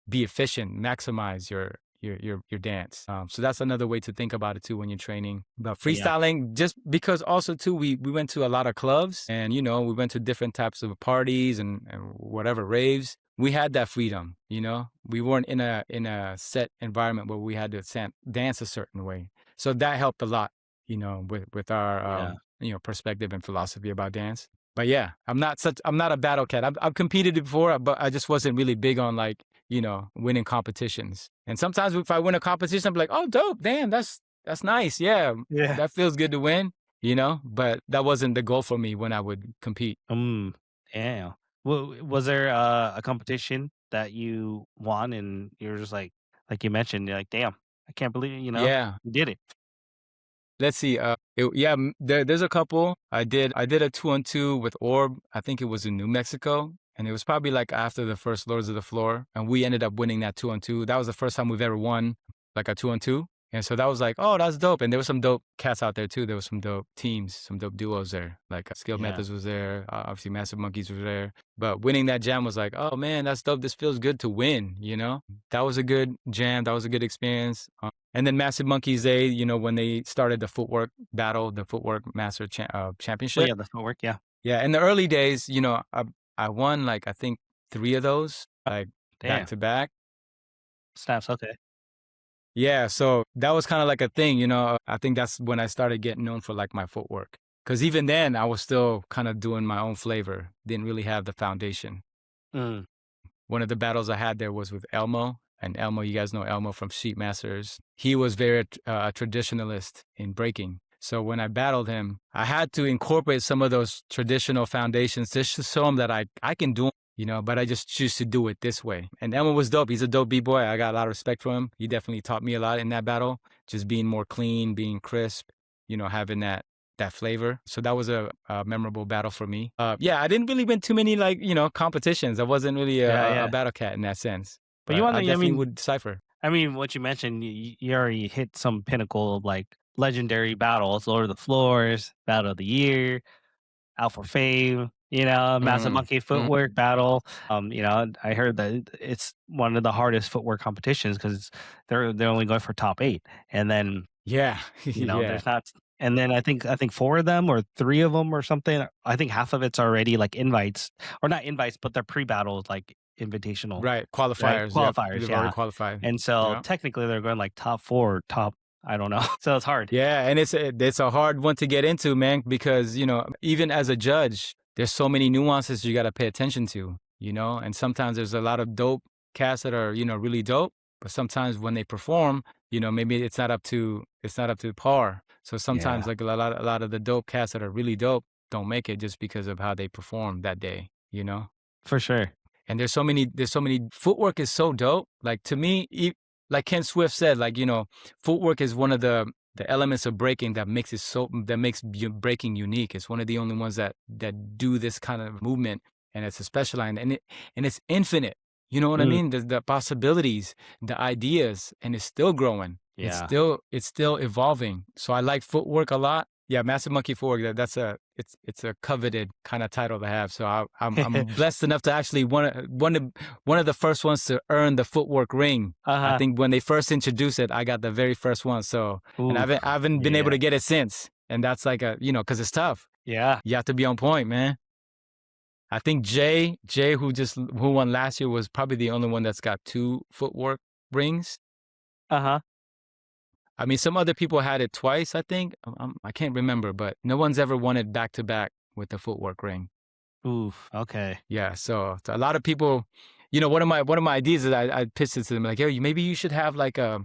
Speaker 2: be efficient, maximize your dance. So that's another way to think about it too when you're training. But
Speaker 1: yeah.
Speaker 2: freestyling, just because also too, we went to a lot of clubs, and we went to different types of parties and whatever raves. We had that freedom. We weren't in a set environment where we had to dance a certain way. So that helped a lot. With our
Speaker 1: Yeah.
Speaker 2: perspective and philosophy about dance. But yeah, I'm not a battle cat. I've competed before, but I just wasn't really big on like, winning competitions. And sometimes if I win a competition, I'm like, oh, dope, damn, that's nice. Yeah,
Speaker 1: Yeah.
Speaker 2: that feels good to win, but that wasn't the goal for me when I would compete.
Speaker 1: Mm, damn. Was there a competition that you won and you were just like you mentioned, you're like, damn, I can't believe it,
Speaker 2: Yeah.
Speaker 1: you did it.
Speaker 2: Let's see. Yeah, there's a couple. I did a 2-on-2 with Orb. I think it was in New Mexico, and it was probably like after the first Lords of the Floor, and we ended up winning that 2-on-2. That was the first time we've ever won like a 2-on-2, and so that was like, oh, that's dope. And there were some dope cats out there too. There was some dope teams, some dope duos there. Like Skilled
Speaker 1: Yeah.
Speaker 2: Methods was there. Obviously, Massive Monkeys was there. But winning that jam was like, oh man, that's dope. This feels good to win. That was a good jam. That was a good experience. And then Massive Monkeys, when they started the footwork battle, the footwork master
Speaker 1: Oh
Speaker 2: championship.
Speaker 1: yeah, that's work. Yeah.
Speaker 2: Yeah, in the early days, I won like I think 3 of those, like back
Speaker 1: Damn.
Speaker 2: to back.
Speaker 1: Snaps. Okay.
Speaker 2: Yeah, so that was kind of like a thing, I think that's when I started getting known for like my footwork. Because even then, I was still kind of doing my own flavor, didn't really have the foundation.
Speaker 1: Mm,
Speaker 2: One of the battles I had there was with Elmo. And Elmo, you guys know Elmo from Sheep Masters. He was very a traditionalist in breaking. So when I battled him, I had to incorporate some of those traditional foundations just to show him that I can do them, but I just choose to do it this way. And Elmo was dope. He's a dope B-boy. I got a lot of respect for him. He definitely taught me a lot in that battle, just being more clean, being crisp, having that flavor. So that was a memorable battle for me. Yeah, I didn't really win too many like, competitions. I wasn't really
Speaker 1: yeah.
Speaker 2: a
Speaker 1: Yeah.
Speaker 2: battle cat in that sense,
Speaker 1: But you
Speaker 2: but
Speaker 1: want
Speaker 2: I
Speaker 1: to? I
Speaker 2: definitely
Speaker 1: mean,
Speaker 2: would Cypher.
Speaker 1: what you mentioned, you already hit some pinnacle of like legendary battles, Lord of the Floors, Battle of the Year, Alpha Fame, Massive
Speaker 2: Mm,
Speaker 1: Monkey
Speaker 2: mm.
Speaker 1: Footwork Battle. I heard that it's one of the hardest footwork competitions because they're only going for top 8, and then
Speaker 2: Yeah, yeah,
Speaker 1: there's not. And then I think 4 of them or 3 of them or something. I think half of it's already like invites or not invites, but they're pre-battles like invitational,
Speaker 2: right.
Speaker 1: right?
Speaker 2: Qualifiers. Yep,
Speaker 1: Qualifiers,
Speaker 2: they've already
Speaker 1: yeah.
Speaker 2: qualified.
Speaker 1: And so
Speaker 2: Yeah.
Speaker 1: technically they're going like top 4, top I don't know. So it's hard.
Speaker 2: Yeah, and it's a hard one to get into, man, because even as a judge, there's so many nuances you got to pay attention to, and sometimes there's a lot of dope cats that are really dope, but sometimes when they perform, maybe it's not up to par. So sometimes
Speaker 1: Yeah,
Speaker 2: like a lot of the dope cats that are really dope don't make it just because of how they perform that day.
Speaker 1: for sure.
Speaker 2: And there's so many footwork is so dope. Like to me, like Ken Swift said, like, footwork is one of the elements of breaking that makes breaking unique. It's one of the only ones that do this kind of movement, and it's a special line, and it's infinite. You know what I
Speaker 1: Mm,
Speaker 2: mean? The possibilities, the ideas, and it's still growing. It's
Speaker 1: yeah.
Speaker 2: still it's still evolving. So I like footwork a lot. Yeah, Massive Monkey Footwork. It's a coveted kind of title to have. So I'm blessed enough to actually one of the first ones to earn the footwork ring. I
Speaker 1: Uh-huh.
Speaker 2: think when they first introduced it, I got the very first one. So and
Speaker 1: Ooh,
Speaker 2: I haven't been able
Speaker 1: yeah.
Speaker 2: to get it since. And that's like because it's tough.
Speaker 1: Yeah.
Speaker 2: You have to be on point, man. I think Jay who won last year was probably the only one that's got 2 footwork rings.
Speaker 1: Uh-huh.
Speaker 2: I mean, some other people had it twice, I think. I can't remember, but no one's ever won it back to back with the footwork ring.
Speaker 1: Ooh, okay.
Speaker 2: Yeah, so a lot of people, one of my ideas is I pitched it to them like, yo, maybe you should have like a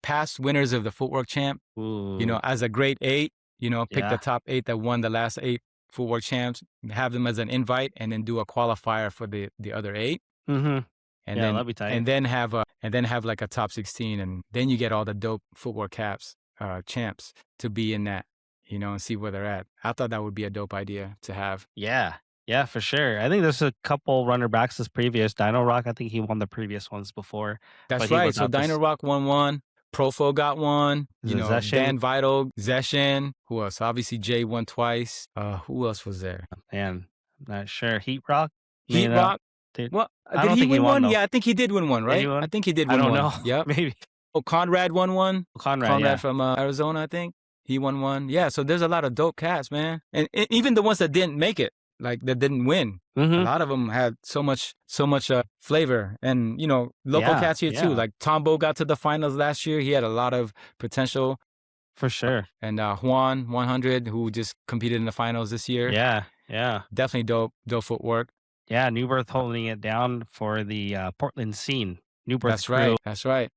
Speaker 2: past winners of the footwork champ,
Speaker 1: Ooh,
Speaker 2: as a grade 8, pick the
Speaker 1: yeah.
Speaker 2: top 8 that won the last 8 footwork champs, have them as an invite, and then do a qualifier for the other 8.
Speaker 1: Mhm.
Speaker 2: and
Speaker 1: Yeah,
Speaker 2: then
Speaker 1: that'd be tight.
Speaker 2: and then have like a top 16, and then you get all the dope footwork champs to be in that, and see where they're at. I thought that would be a dope idea to have.
Speaker 1: Yeah. Yeah, for sure. I think there's a couple runner backs as previous. Dino Rock, I think he won the previous ones before, but
Speaker 2: That's
Speaker 1: he
Speaker 2: right.
Speaker 1: was
Speaker 2: So
Speaker 1: out
Speaker 2: Dino
Speaker 1: this
Speaker 2: Rock won one, Profo got one,
Speaker 1: Zeshin.
Speaker 2: Dan Vital, Zeshin, who else? Obviously Jay won twice. Who else was there?
Speaker 1: Man, I'm not sure. Heat Rock?
Speaker 2: Heat Rock.
Speaker 1: Did
Speaker 2: Well,
Speaker 1: I
Speaker 2: did
Speaker 1: don't
Speaker 2: he
Speaker 1: think he
Speaker 2: win
Speaker 1: won
Speaker 2: one?
Speaker 1: though.
Speaker 2: Yeah, I think he did win one,
Speaker 1: Did he
Speaker 2: right? I
Speaker 1: win?
Speaker 2: think he did
Speaker 1: I
Speaker 2: win
Speaker 1: don't know.
Speaker 2: one. Yep.
Speaker 1: Maybe.
Speaker 2: Oh, Conrad won one.
Speaker 1: Conrad,
Speaker 2: Conrad
Speaker 1: yeah.
Speaker 2: from Arizona, I think. He won one. Yeah, so there's a lot of dope cats, man. And even the ones that didn't make it, like that didn't win. A
Speaker 1: Mhm.
Speaker 2: lot of them had so much flavor, and local
Speaker 1: Yeah,
Speaker 2: cats here too.
Speaker 1: yeah,
Speaker 2: Like Tombo got to the finals last year. He had a lot of potential.
Speaker 1: for sure.
Speaker 2: And Juan 100, who just competed in the finals this year.
Speaker 1: Yeah. Yeah.
Speaker 2: Definitely dope footwork.
Speaker 1: Yeah, New Birth holding it down for the, Portland scene. New Birth
Speaker 2: That's
Speaker 1: crew,
Speaker 2: right. That's right.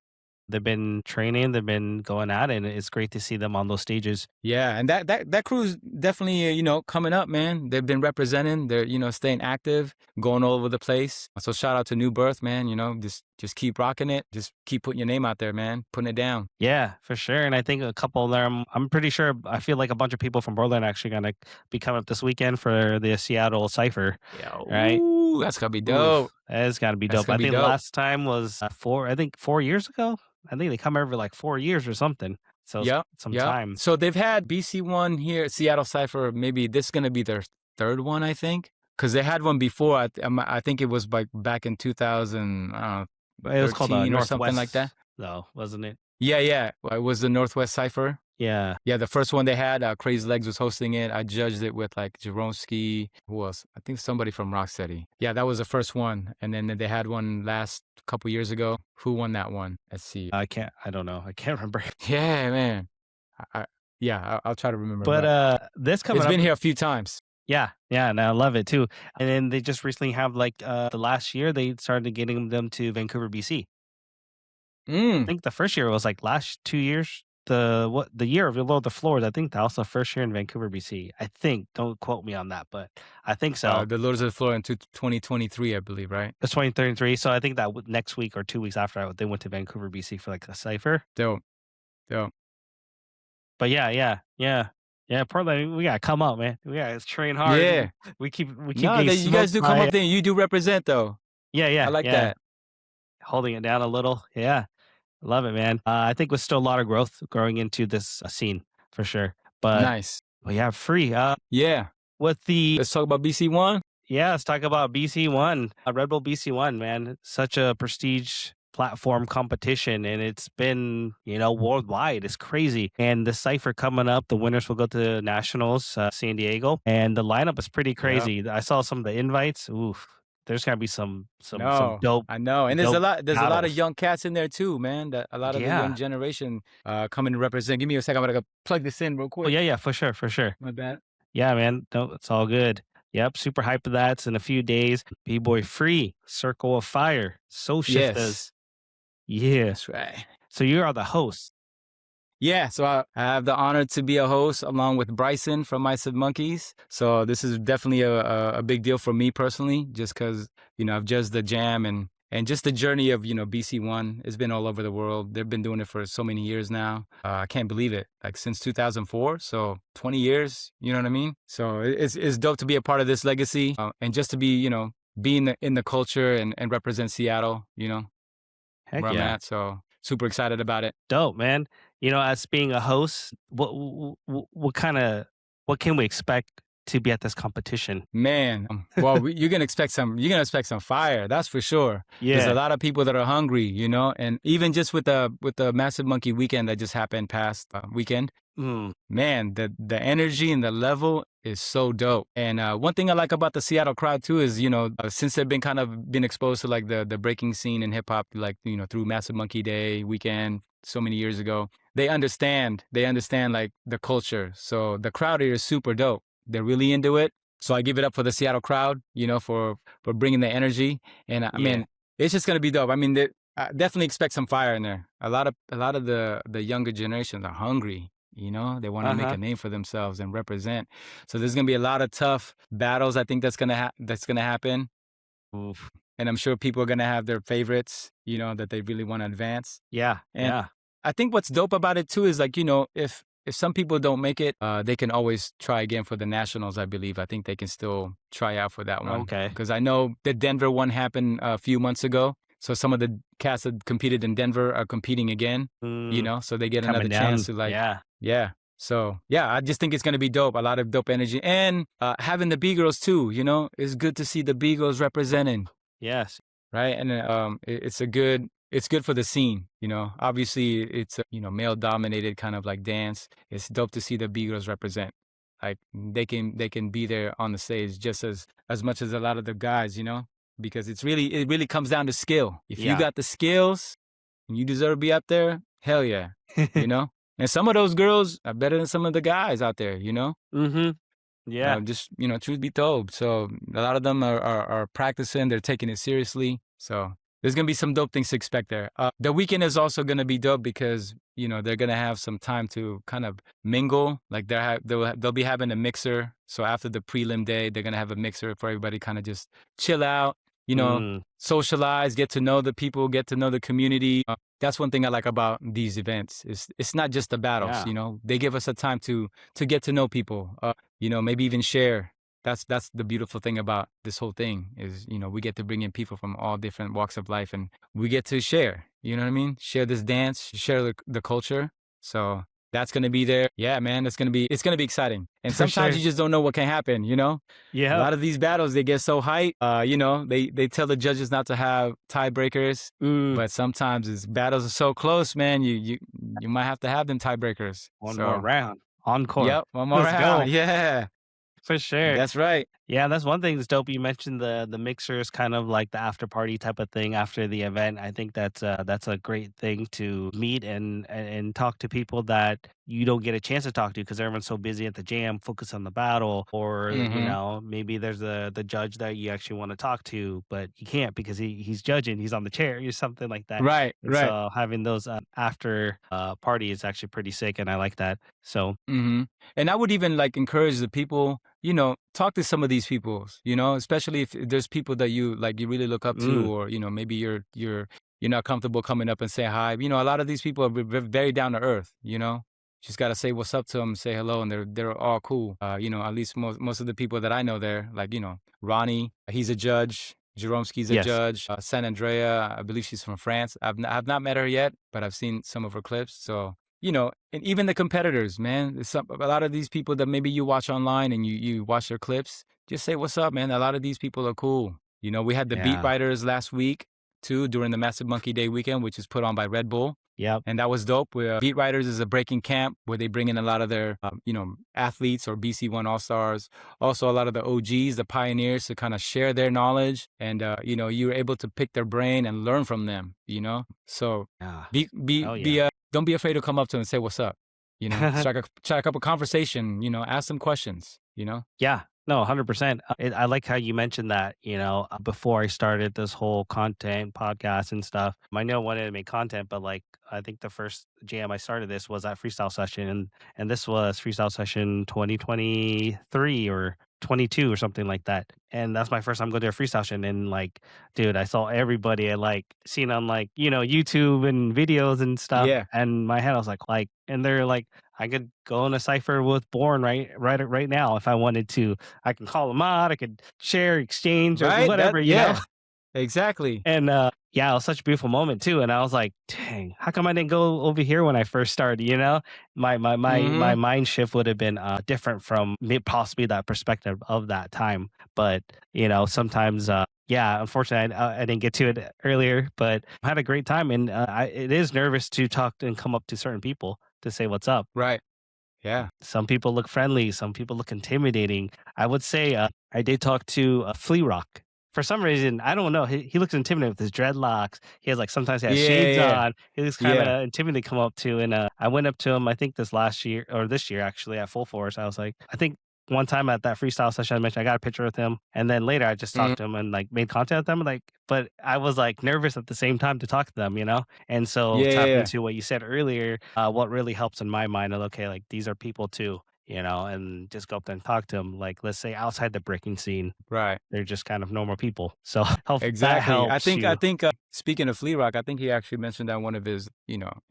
Speaker 1: they've been training, they've been going at it, and it's great to see them on those stages.
Speaker 2: Yeah, and that crew's definitely coming up, man. They've been representing. They're staying active, going all over the place. So shout out to New Birth, man. Just keep rocking it. Just keep putting your name out there, man. Putting it down.
Speaker 1: Yeah, for sure, and I think a couple of them I'm pretty sure I feel like a bunch of people from Portland are actually gonna be coming up this weekend for the Seattle Cypher,
Speaker 2: Yeah,
Speaker 1: right?
Speaker 2: ooh, that's gonna be dope.
Speaker 1: Oof, that is gotta be
Speaker 2: That's
Speaker 1: dope.
Speaker 2: gonna
Speaker 1: I
Speaker 2: be
Speaker 1: think
Speaker 2: dope.
Speaker 1: last time was, 4 years ago? I think they come every, like, 4 years or something, so it's
Speaker 2: Yep,
Speaker 1: some
Speaker 2: yep.
Speaker 1: time.
Speaker 2: So they've had BC one here, Seattle Cypher. Maybe this is gonna be their third one, I think, because they had one before. I think it was like back in 2013
Speaker 1: But it was called,
Speaker 2: or something like that.
Speaker 1: Northwest though, wasn't it?
Speaker 2: Yeah, yeah. It was the Northwest Cypher.
Speaker 1: Yeah.
Speaker 2: Yeah, the first one they had, Crazy Legs was hosting it. I judged it with like Jeromski. Who else? I think somebody from Rocksteady. Yeah, that was the first one. And then they had one last couple years ago. Who won that one? Let's see.
Speaker 1: I don't know, I can't remember.
Speaker 2: Yeah, man. I, yeah, I'll try to remember,
Speaker 1: But,
Speaker 2: but
Speaker 1: this coming
Speaker 2: it's
Speaker 1: up
Speaker 2: been here a few times.
Speaker 1: yeah, yeah, and I love it too, and then they just recently have, like, the last year, they started getting them to Vancouver, BC.
Speaker 2: Mm.
Speaker 1: I think the first year was, like, last 2 years. The year of Below the Floors, I think that was the first year in Vancouver, BC. I think, don't quote me on that, but I think so.
Speaker 2: The Lords of the Floor in 2023, I believe, right?
Speaker 1: It's 2033, so I think that next week or 2 weeks after they went to Vancouver, BC for, like, a Cypher.
Speaker 2: Dope, dope.
Speaker 1: But yeah, yeah, yeah. Yeah, Portland, we gotta come up, man. We gotta train hard.
Speaker 2: Yeah.
Speaker 1: We keep
Speaker 2: No,
Speaker 1: getting
Speaker 2: you guys
Speaker 1: smoked
Speaker 2: do come
Speaker 1: by
Speaker 2: up there. You do represent, though.
Speaker 1: yeah,
Speaker 2: I
Speaker 1: yeah,
Speaker 2: like
Speaker 1: yeah.
Speaker 2: that.
Speaker 1: Holding it down a little. Yeah. Love it, man. I think with still a lot of growth growing into this, scene for sure. But
Speaker 2: Nice.
Speaker 1: yeah, free.
Speaker 2: Yeah.
Speaker 1: With the
Speaker 2: Let's talk about BC one.
Speaker 1: yeah, let's talk about BC1, Redbull BC1, man. Such a prestige platform competition, and it's been, worldwide. It's crazy. And the Cypher coming up, the winners will go to nationals, San Diego, and the lineup is pretty
Speaker 2: Yeah.
Speaker 1: crazy. I saw some of the invites. Oof, there's gonna be some
Speaker 2: No,
Speaker 1: dope,
Speaker 2: I know, and
Speaker 1: dope
Speaker 2: there's a lot of
Speaker 1: battles.
Speaker 2: young cats in there too, man. That a lot of the young
Speaker 1: Yeah.
Speaker 2: generation coming to represent. Give me a second. I'm gonna go plug this in real
Speaker 1: Oh
Speaker 2: quick.
Speaker 1: yeah, yeah, for sure, for sure.
Speaker 2: My bad.
Speaker 1: Yeah, man. No, it's all good. Yep, super hyped for that. It's in a few days. B-Boy Free, Circle of Fire, Soul
Speaker 2: Yes,
Speaker 1: Shifters. Yeah.
Speaker 2: that's right.
Speaker 1: So you are the host.
Speaker 2: Yeah, so I have the honor to be a host along with Bryson from Mice and Monkeys. So this is definitely a big deal for me personally, just because I've judged the jam and just the journey of BC One. It's been all over the world. They've been doing it for so many years now. I can't believe it, like since 2004. So 20 years. You know what I mean? So it's dope to be a part of this legacy and just to be be in the culture and represent Seattle.
Speaker 1: Heck
Speaker 2: Where I'm
Speaker 1: yeah.
Speaker 2: at. So super excited about it.
Speaker 1: Dope, man. As being a host, what kind of what can we expect to be at this competition?
Speaker 2: Man, well, you're gonna expect some fire. That's for sure. There's a
Speaker 1: Yeah.
Speaker 2: lot of people that are hungry, and even just with the Massive Monkey weekend that just happened past weekend,
Speaker 1: Mm,
Speaker 2: man, the energy and the level is so dope. And one thing I like about the Seattle crowd too is since they've been exposed to like the breaking scene in hip hop, like through Massive Monkey Day weekend so many years ago, they understand like the culture. So the crowd here is super dope. They're really into it. So I give it up for the Seattle crowd, for bringing the energy. And I
Speaker 1: yeah.
Speaker 2: mean, it's just gonna be dope. I mean, I definitely expect some fire in there. A lot of the younger generation are hungry. They want to make
Speaker 1: Uh-huh.
Speaker 2: a name for themselves and represent. So there's gonna be a lot of tough battles. I think that's gonna happen.
Speaker 1: Oof.
Speaker 2: And I'm sure people are gonna have their favorites, that they really want to advance.
Speaker 1: Yeah,
Speaker 2: And
Speaker 1: yeah.
Speaker 2: I think what's dope about it too is like, if some people don't make it, they can always try again for the nationals, I believe. I think they can still try out for that one.
Speaker 1: Okay.
Speaker 2: Because I know the Denver one happened a few months ago. So some of the cats that competed in Denver are competing again,
Speaker 1: Mm,
Speaker 2: so they get another
Speaker 1: coming
Speaker 2: chance
Speaker 1: down.
Speaker 2: to like,
Speaker 1: Yeah.
Speaker 2: yeah. So yeah, I just think it's gonna be dope. A lot of dope energy. And having the B girls too, it's good to see the B girls representing,
Speaker 1: Yes.
Speaker 2: right? And it's good for the scene. Obviously it's a male dominated kind of like dance. It's dope to see the B girls represent. Like they can be there on the stage just as much as a lot of the guys, because it really comes down to skill. If you
Speaker 1: Yeah.
Speaker 2: got the skills and you deserve to be up there, hell yeah, you know. And some of those girls are better than some of the guys out there.
Speaker 1: Mhm. Yeah.
Speaker 2: Just truth be told. So a lot of them are practicing. They're taking it seriously. So there's gonna be some dope things to expect there. The weekend is also gonna be dope because they're gonna have some time to kind of mingle. Like they'll be having a mixer. So after the prelim day, they're gonna have a mixer for everybody kind of just chill out. You know,
Speaker 1: Mm,
Speaker 2: socialize, get to know the people, get to know the community. That's one thing I like about these events. It's not just the battles.
Speaker 1: yeah.
Speaker 2: They give us a time to get to know people. Maybe even share. That's the beautiful thing about this whole thing is, we get to bring in people from all different walks of life and we get to share, you know what I mean? Share this dance, share the culture. So that's going to be there. Yeah, man, it's going to be exciting. And
Speaker 1: For
Speaker 2: sometimes
Speaker 1: sure.
Speaker 2: you just don't know what can happen. A
Speaker 1: Yep.
Speaker 2: lot of these battles, they get so hyped. They tell the judges not to have tiebreakers,
Speaker 1: Mm,
Speaker 2: but sometimes it's battles are so close, man. You might have to have them tiebreakers.
Speaker 1: one more
Speaker 2: So,
Speaker 1: round. Encore.
Speaker 2: yep, one more
Speaker 1: Let's
Speaker 2: round.
Speaker 1: go.
Speaker 2: Yeah,
Speaker 1: For sure.
Speaker 2: that's right.
Speaker 1: Yeah, that's one thing that's dope. You mentioned the mixers, kind of like the after party type of thing after the event. I think that's a great thing to meet and talk to people that you don't get a chance to talk to because everyone's so busy at the jam, focus on the battle, or
Speaker 2: Hmm.
Speaker 1: maybe there's the judge that you actually want to talk to, but you can't because he's judging, he's on the chair or something like that.
Speaker 2: Right,
Speaker 1: And
Speaker 2: right.
Speaker 1: so having those after party is actually pretty sick, and I like that. So,
Speaker 2: Hmm. And I would even like encourage the people, talk to some of these people, especially if there's people that you really look up to,
Speaker 1: mm,
Speaker 2: or maybe you're not comfortable coming up and say hi. A lot of these people are very down to earth. Just gotta say what's up to them, say hello, and they're all cool. At least most of the people that I know there, like Ronnie, he's a judge. Jeromski's a
Speaker 1: yes,
Speaker 2: judge. San Andrea, I believe she's from France. I've not met her yet, but I've seen some of her clips. So and even the competitors, man. A lot of these people that maybe you watch online and you watch their clips, just say, what's up, man? A lot of these people are cool. We had the beat
Speaker 1: yeah,
Speaker 2: writers last week too, during the Massive Monkey Day weekend, which is put on by Redbull.
Speaker 1: yep,
Speaker 2: And that was dope. Where Beat Writers is a breaking camp where they bring in a lot of their, athletes or BC1 All Stars, also a lot of the OGs, the pioneers, to kind of share their knowledge, and you're able to pick their brain and learn from them. So
Speaker 1: yeah, hell
Speaker 2: be
Speaker 1: yeah.
Speaker 2: don't be afraid to come up to them and say what's up. Strike up a conversation. Ask some questions.
Speaker 1: Yeah, no, 100%. I like how you mentioned that, before I started this whole content podcast and stuff. I know I wanted to make content, but like I think the first jam I started this was at freestyle session, and this was freestyle session 2023 or 22 or something like that. And that's my first time going to a freestyle session. And like, dude, I saw everybody I like seen on like, YouTube and videos and stuff.
Speaker 2: Yeah.
Speaker 1: And my head, I was like, and they're like, I could go on a cipher with Born right now if I wanted to. I can call them out. I could share, exchange, or
Speaker 2: Right.
Speaker 1: whatever.
Speaker 2: Yeah. Exactly.
Speaker 1: And yeah, it was such a beautiful moment too. And I was like, dang, how come I didn't go over here when I first started? My
Speaker 2: Hmm.
Speaker 1: mind shift would have been different from possibly that perspective of that time. But sometimes. Yeah, unfortunately, I didn't get to it earlier, but I had a great time, and it is nervous to talk and come up to certain people to say what's up.
Speaker 2: Right. Yeah.
Speaker 1: Some people look friendly, some people look intimidating. I would say, I did talk to, Flea Rock. For some reason, I don't know, he looks intimidating with his dreadlocks. He has, like sometimes he has
Speaker 2: Yeah.
Speaker 1: shades
Speaker 2: Yeah.
Speaker 1: on. He looks
Speaker 2: Yeah.
Speaker 1: kinda intimidating to come up to, and, I went up to him, I think this last year or this year actually at Full Force. I was like I think one time at that freestyle session I mentioned, I got a picture with him, and then later I just
Speaker 2: Mhm.
Speaker 1: talked to him and, like, made contact with them, like but I was, like, nervous at the same time to talk to them, you know? And so
Speaker 2: Yeah. Yeah.
Speaker 1: tapping
Speaker 2: Yeah.
Speaker 1: into what you said earlier, what really helps in my mind, okay, like, these are people too, and just go up there and talk to them. Like, let's say outside the breaking scene,
Speaker 2: Right.
Speaker 1: they're just kind of normal people. So that
Speaker 2: Exactly. I
Speaker 1: helps
Speaker 2: think I
Speaker 1: you.
Speaker 2: think speaking of Flea Rock, I think he actually mentioned that in one of his,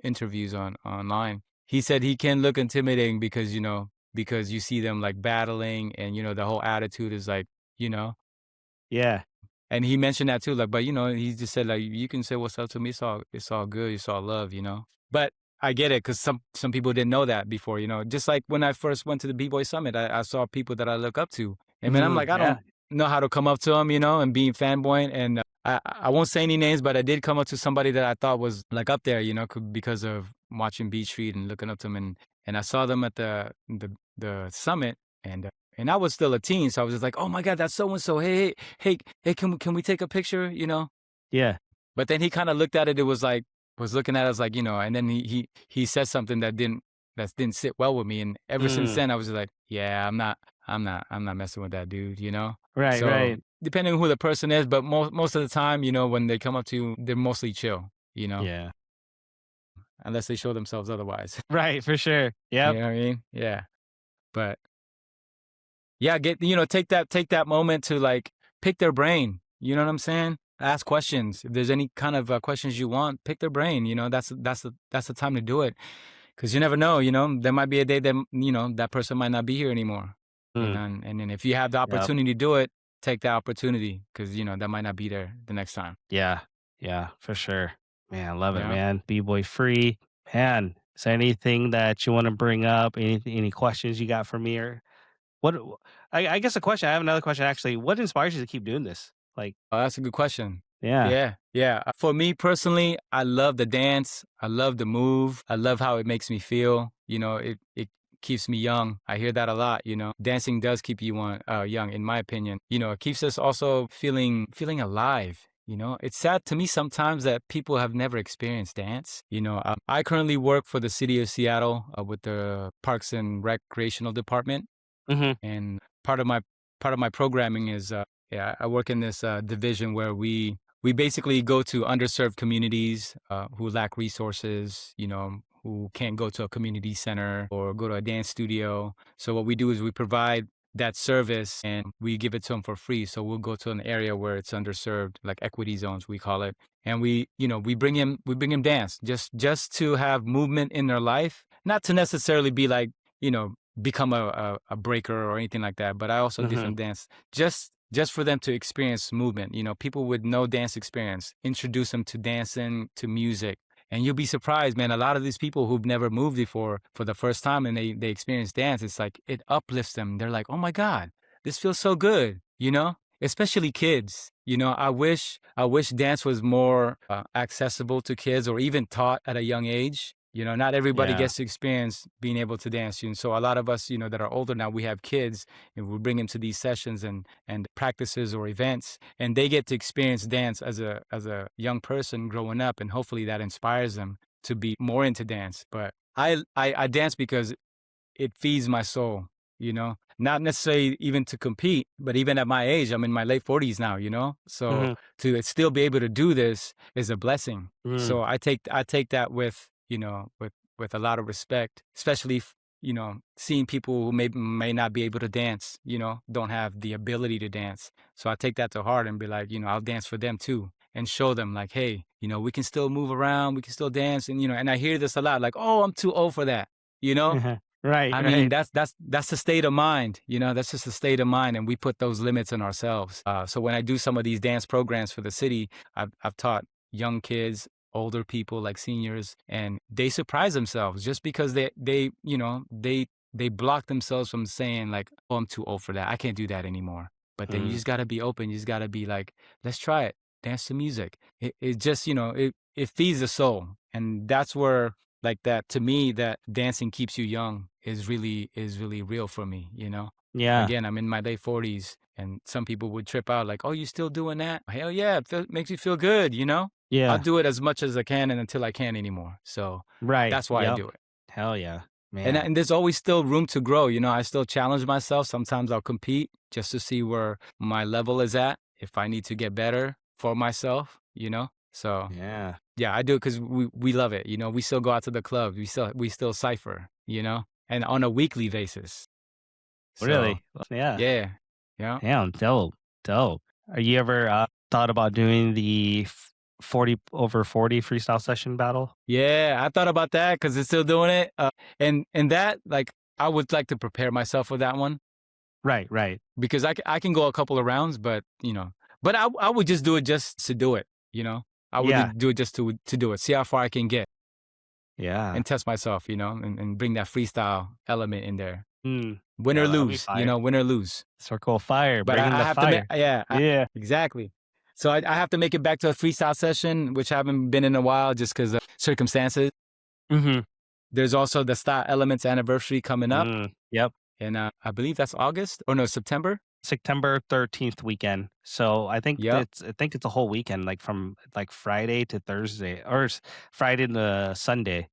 Speaker 2: interviews online. He said he can look intimidating because you see them like battling and the whole attitude is like, you know.
Speaker 1: Yeah.
Speaker 2: And he mentioned that too, like, but he just said like, you can say what's up to me. It's all good. It's all love. But I get it because some people didn't know that before. Just like when I first went to the B-Boy Summit, I saw people that I look up to, and man, I'm like, I
Speaker 1: Yeah.
Speaker 2: don't know how to come up to them, and being fanboy, and I won't say any names, but I did come up to somebody that I thought was like up there, because of watching Beat Street and looking up to them, and I saw them at the summit, and I was still a teen, so I was just like, oh my god, that's so and so. Hey, can we take a picture?
Speaker 1: Yeah.
Speaker 2: But then he kind of looked at it. It was looking at us like. And then he said something that didn't sit well with me. And ever since
Speaker 1: Mm.
Speaker 2: then, I was just like, yeah, I'm not messing with that dude, you know?
Speaker 1: Right,
Speaker 2: So,
Speaker 1: right.
Speaker 2: depending on who the person is, but most of the time, you know, when they come up to you, they're mostly chill, you know?
Speaker 1: Yeah.
Speaker 2: Unless they show themselves otherwise.
Speaker 1: Right, for sure.
Speaker 2: You
Speaker 1: Yep.
Speaker 2: know what I mean? Yeah. But yeah, take that moment to like pick their brain. You know what I'm saying? Ask questions. If there's any kind of questions you want, pick their brain. You know, that's the time to do it because you never know. You know, there might be a day that you know that person might not be here anymore. You
Speaker 1: Mm,
Speaker 2: know, and then if you have the
Speaker 1: yep.
Speaker 2: opportunity to do it, take the opportunity because you know that might not be there the next time.
Speaker 1: Yeah. Yeah, for sure. Man, I love it,
Speaker 2: Yeah.
Speaker 1: man. B-boy free. Man, is there anything that you wanna bring up? Any questions you got for me or what I guess a question I have another question actually. What inspires you to keep doing this? Like
Speaker 2: Oh, that's a good question.
Speaker 1: yeah.
Speaker 2: Yeah, yeah. For me personally, I love the dance. I love the move. I love how it makes me feel. You know, it keeps me young. I hear that a lot. You know, dancing does keep you young, in my opinion. You know, it keeps us also feeling alive. You know, it's sad to me sometimes that people have never experienced dance. You know, I currently work for the city of Seattle with the Parks and Recreational Department,
Speaker 1: Mhm.
Speaker 2: and part of my programming is yeah, I work in this division where we basically go to underserved communities who lack resources, you know, who can't go to a community center or go to a dance studio. So what we do is we provide that service and we give it to them for free. So we'll go to an area where it's underserved, like equity zones we call it, and we bring him dance just to have movement in their life, not to necessarily be like, you know, become a breaker or anything like that. But I also
Speaker 1: Mhm.
Speaker 2: different dance just for them to experience movement. You know, people with no dance experience, introduce them to dancing, to music. And you'll be surprised, man. A lot of these people who've never moved before for the first time and they experience dance, it's like it uplifts them. They're like, oh my God, this feels so good, you know? Especially kids. You know, I wish dance was more accessible to kids or even taught at a young age. You know, not everybody
Speaker 1: Yeah.
Speaker 2: gets to experience being able to dance. And so a lot of us, you know, that are older now, we have kids and we bring them to these sessions and practices or events, and they get to experience dance as a young person growing up, and hopefully that inspires them to be more into dance. But I dance because it feeds my soul, you know? Not necessarily even to compete, but even at my age, I'm in my late 40s now, you know? So
Speaker 1: Mhm.
Speaker 2: to still be able to do this is a blessing.
Speaker 1: Mm.
Speaker 2: So I take that with, you know, with a lot of respect, especially you know, seeing people who may not be able to dance, you know, don't have the ability to dance. So I take that to heart and be like, you know, I'll dance for them too and show them like, hey, you know, we can still move around, we can still dance. And, you know, and I hear this a lot, like, oh, I'm too old for that, you know?
Speaker 1: Right,
Speaker 2: I mean,
Speaker 1: right.
Speaker 2: that's the state of mind, you know. That's just a state of mind, and we put those limits on ourselves. So when I do some of these dance programs for the city, I've taught young kids, older people like seniors, and they surprise themselves just because they you know they block themselves from saying like, oh, I'm too old for that. I can't do that anymore. But then you
Speaker 1: Mm.
Speaker 2: just got to be open. You just got to be like, let's try it. Dance to music. It just, you know, it feeds the soul, and that's where like that to me that dancing keeps you young is really real for me, you know.
Speaker 1: Yeah.
Speaker 2: Again, I'm in my late 40s and some people would trip out like, oh, you still doing that? Hell yeah, makes me feel good, you know. I'll
Speaker 1: Yeah.
Speaker 2: do it as much as I can and until I can't anymore. So
Speaker 1: Right.
Speaker 2: that's why I
Speaker 1: Yep.
Speaker 2: do it.
Speaker 1: Hell yeah.
Speaker 2: and,
Speaker 1: Man.
Speaker 2: and there's always still room to grow, you know. I still challenge myself. Sometimes I'll compete just to see where my level is at, if I need to get better for myself, you know. So
Speaker 1: Yeah.
Speaker 2: yeah, I do it because we love it. You know, we still go out to the clubs. We still cipher. You know, and on a weekly basis. So
Speaker 1: Really? Yeah.
Speaker 2: yeah, yeah,
Speaker 1: Damn, dope, dope. Are you ever, thought about doing the 40 over 40 freestyle session battle?
Speaker 2: yeah. I thought about that because it's still doing it. And that like I would like to prepare myself for that one
Speaker 1: Right, right.
Speaker 2: because I can go a couple of rounds, but you know, but I would just do it just to do it. You know, I would
Speaker 1: Yeah,
Speaker 2: do it just to do it, see how far I can get
Speaker 1: yeah.
Speaker 2: and test myself. You know, and bring that freestyle element in there.
Speaker 1: Mm.
Speaker 2: Win or
Speaker 1: Yeah, that'll be
Speaker 2: lose, you
Speaker 1: fire.
Speaker 2: know, win or lose.
Speaker 1: Circle of fire,
Speaker 2: But
Speaker 1: bringing
Speaker 2: I
Speaker 1: the
Speaker 2: have to make,
Speaker 1: fire.
Speaker 2: yeah,
Speaker 1: Yeah.
Speaker 2: exactly. So I have to make it back to a freestyle session, which I haven't been in a while just because of circumstances.
Speaker 1: Mhm.
Speaker 2: There's also the Style Elements anniversary coming up,
Speaker 1: Mm. Yep.
Speaker 2: and I believe that's August or no, September.
Speaker 1: September 13th weekend. So
Speaker 2: Yep.
Speaker 1: I think it's a whole weekend, like from like Friday to Thursday or Friday to Sunday,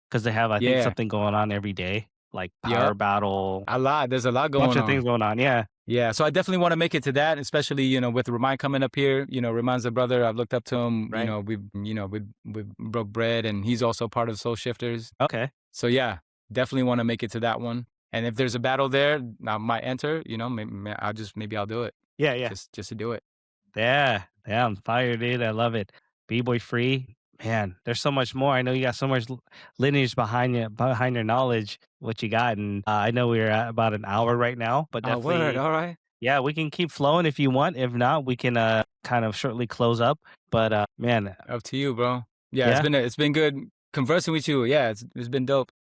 Speaker 1: because they have I think
Speaker 2: Yeah.
Speaker 1: something going on every day. like power
Speaker 2: Yep.
Speaker 1: battle,
Speaker 2: A lot. There's a lot
Speaker 1: bunch
Speaker 2: going
Speaker 1: of things
Speaker 2: on.
Speaker 1: going on. Yeah.
Speaker 2: Yeah, so I definitely want to make it to that, especially with Ramon coming up here. Ramon's a brother. I've looked up to him.
Speaker 1: Right.
Speaker 2: We broke bread, and he's also part of Soul Shifters.
Speaker 1: Okay.
Speaker 2: So yeah, definitely want to make it to that one. And if there's a battle there, I might enter. Maybe I'll do it
Speaker 1: Yeah. Yeah.
Speaker 2: just to do it.
Speaker 1: Yeah. Yeah. I'm fired, dude. I love it. B-boy free. Man, there's so much more. I know you got so much lineage behind your knowledge, what you got. And I know we're at about an hour right now, but
Speaker 2: Oh, word.
Speaker 1: definitely,
Speaker 2: All right.
Speaker 1: yeah, we can keep flowing if you want. If not, we can kind of shortly close up. But man,
Speaker 2: Up to you, bro. Yeah,
Speaker 1: yeah,
Speaker 2: it's been good conversing with you. Yeah, it's been dope.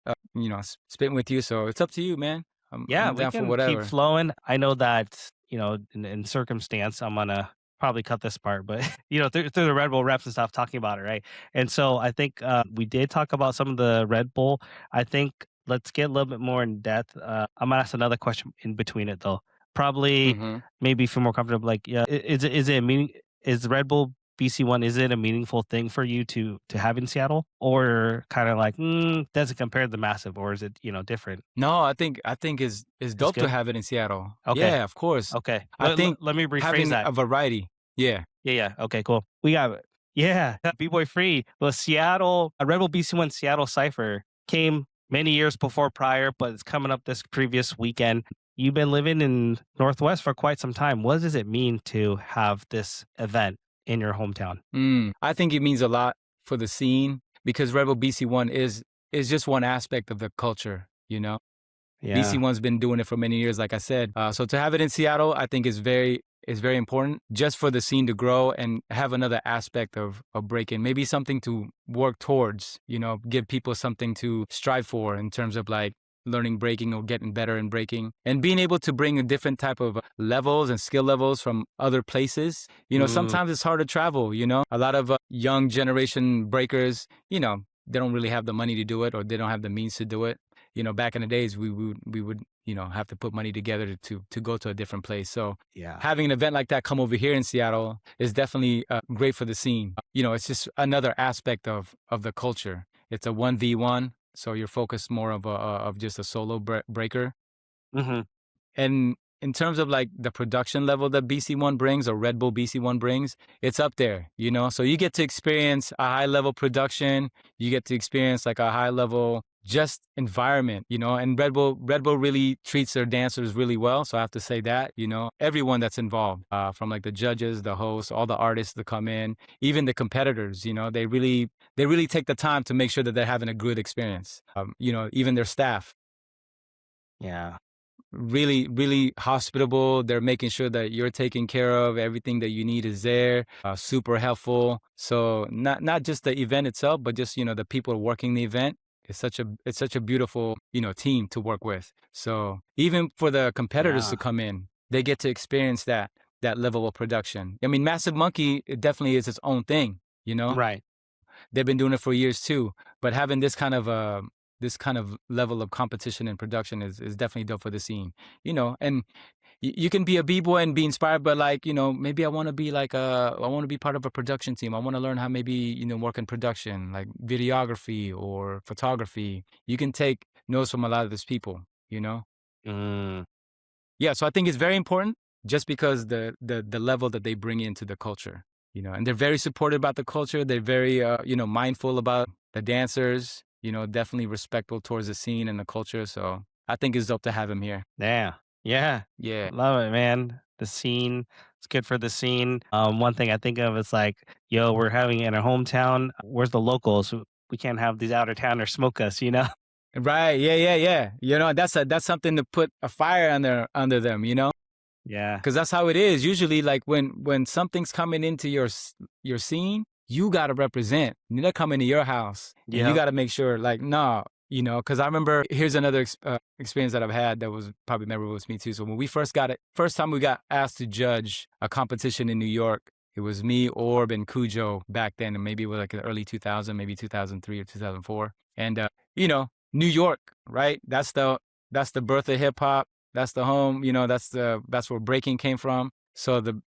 Speaker 2: Spitting with you. So it's up to you, man.
Speaker 1: yeah,
Speaker 2: I'm
Speaker 1: we
Speaker 2: down for
Speaker 1: can keep
Speaker 2: whatever.
Speaker 1: flowing. I know that, in circumstance, I'm gonna probably cut this part, but through the Red Bull reps and stuff, talking about it, right? And so I think we did talk about some of the Red Bull. I think let's get a little bit more in depth. I'm gonna ask another question in between it though. Probably,
Speaker 2: Mm-hmm.
Speaker 1: maybe feel more comfortable. Like, yeah, is it a meaning? Is Red Bull BC1, is it a meaningful thing for you to have in Seattle, or kind of like does it compare to the massive, or is it different?
Speaker 2: No, I think is
Speaker 1: It's
Speaker 2: dope to
Speaker 1: good.
Speaker 2: have it in Seattle.
Speaker 1: Okay.
Speaker 2: Yeah, of course.
Speaker 1: Okay.
Speaker 2: I think
Speaker 1: Let me rephrase
Speaker 2: having
Speaker 1: that.
Speaker 2: a variety. Yeah.
Speaker 1: Yeah, yeah. Okay, cool. We got yeah, B-Boy Free. Well, Seattle, Rebel BC1 Seattle Cypher came many years before prior, but it's coming up this previous weekend. You've been living in Northwest for quite some time. What does it mean to have this event in your hometown?
Speaker 2: I think it means a lot for the scene because Rebel BC1 is just one aspect of the culture.
Speaker 1: Yeah.
Speaker 2: BC1's been doing it for many years, like I said. So to have it in Seattle, I think is very important just for the scene to grow and have another aspect of breaking, maybe something to work towards, give people something to strive for in terms of like learning breaking or getting better in breaking and being able to bring a different type of levels and skill levels from other places.
Speaker 1: Mm,
Speaker 2: Sometimes it's hard to travel, a lot of young generation breakers, they don't really have the money to do it or they don't have the means to do it. Back in the days, we would have to put money together to go to a different place. So
Speaker 1: yeah.
Speaker 2: having an event like that come over here in Seattle is definitely great for the scene. It's just another aspect of the culture. It's a 1v1, so you're focused more of just a solo breaker.
Speaker 1: Hmm.
Speaker 2: And in terms of like the production level that BC1 brings or Red Bull BC1 brings, it's up there. So you get to experience a high level production, you get to experience like a high level just environment. And Red Bull really treats their dancers really well. So I have to say that, everyone that's involved, from like the judges, the hosts, all the artists that come in, even the competitors, they really take the time to make sure that they're having a good experience. Even their staff
Speaker 1: Yeah.
Speaker 2: really, really hospitable. They're making sure that you're taken care of. Everything that you need is there. Super helpful. So not just the event itself, but just the people working the event. It's such a beautiful team to work with. So even for the competitors
Speaker 1: Yeah.
Speaker 2: to come in, they get to experience that level of production. I mean, Massive Monkey, it definitely is its own thing. You know,
Speaker 1: Right.
Speaker 2: they've been doing it for years too. But having this kind of level of competition and production is definitely dope for the scene. And you can be a b-boy and be inspired, but like maybe I want to be I want to be part of a production team. I want to learn how maybe work in production, like videography or photography. You can take notes from a lot of these people. You know.
Speaker 1: Mm,
Speaker 2: Yeah, so I think it's very important just because the level that they bring into the culture, and they're very supportive about the culture. They're very mindful about the dancers, definitely respectful towards the scene and the culture. So I think it's dope to have him here.
Speaker 1: yeah. Yeah.
Speaker 2: Yeah.
Speaker 1: Love it, man. The scene. It's good for the scene. One thing I think of is like, yo, we're having it in our hometown. Where's the locals? We can't have these out of towners smoke us.
Speaker 2: Right. Yeah, yeah, yeah. That's something to put a fire under them.
Speaker 1: Yeah.
Speaker 2: Because that's how it is. Usually, like when something's coming into your scene, you got to represent. They're coming to your house, and you
Speaker 1: Yep.
Speaker 2: got to make sure, like, no, because I remember here's another experience that I've had that was probably memorable with me too. So when we first time we got asked to judge a competition in New York, it was me, Orb, and Cujo back then, and maybe it was like the early 2000, maybe 2003 or 2004, and New York, right? That's the birth of hip hop. That's the home, that's where breaking came from. So the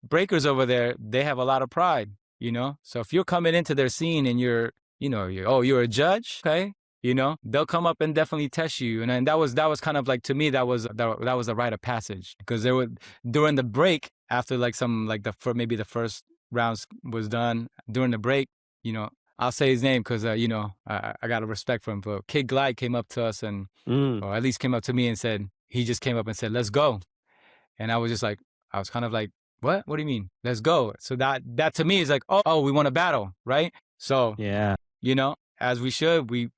Speaker 2: breakers over there, they have a lot of pride. So if you're coming into their scene and you're a judge, okay? You know, they'll come up and definitely test you, and then that was kind of like, to me, that was a rite of passage, because there would, during the break, after like some like the for maybe the first rounds was done, during the break, you know, I'll say his name because you know, I got a respect for him. But Kid Glide came up to us, and
Speaker 1: Mm,
Speaker 2: or at least came up to me and said, he just came up and said, "Let's go," and I was just like, I was kind of like, "What? What do you mean? Let's go?" So that to me is like, oh, we want to battle, right? So,
Speaker 1: yeah.
Speaker 2: you know, as we should, we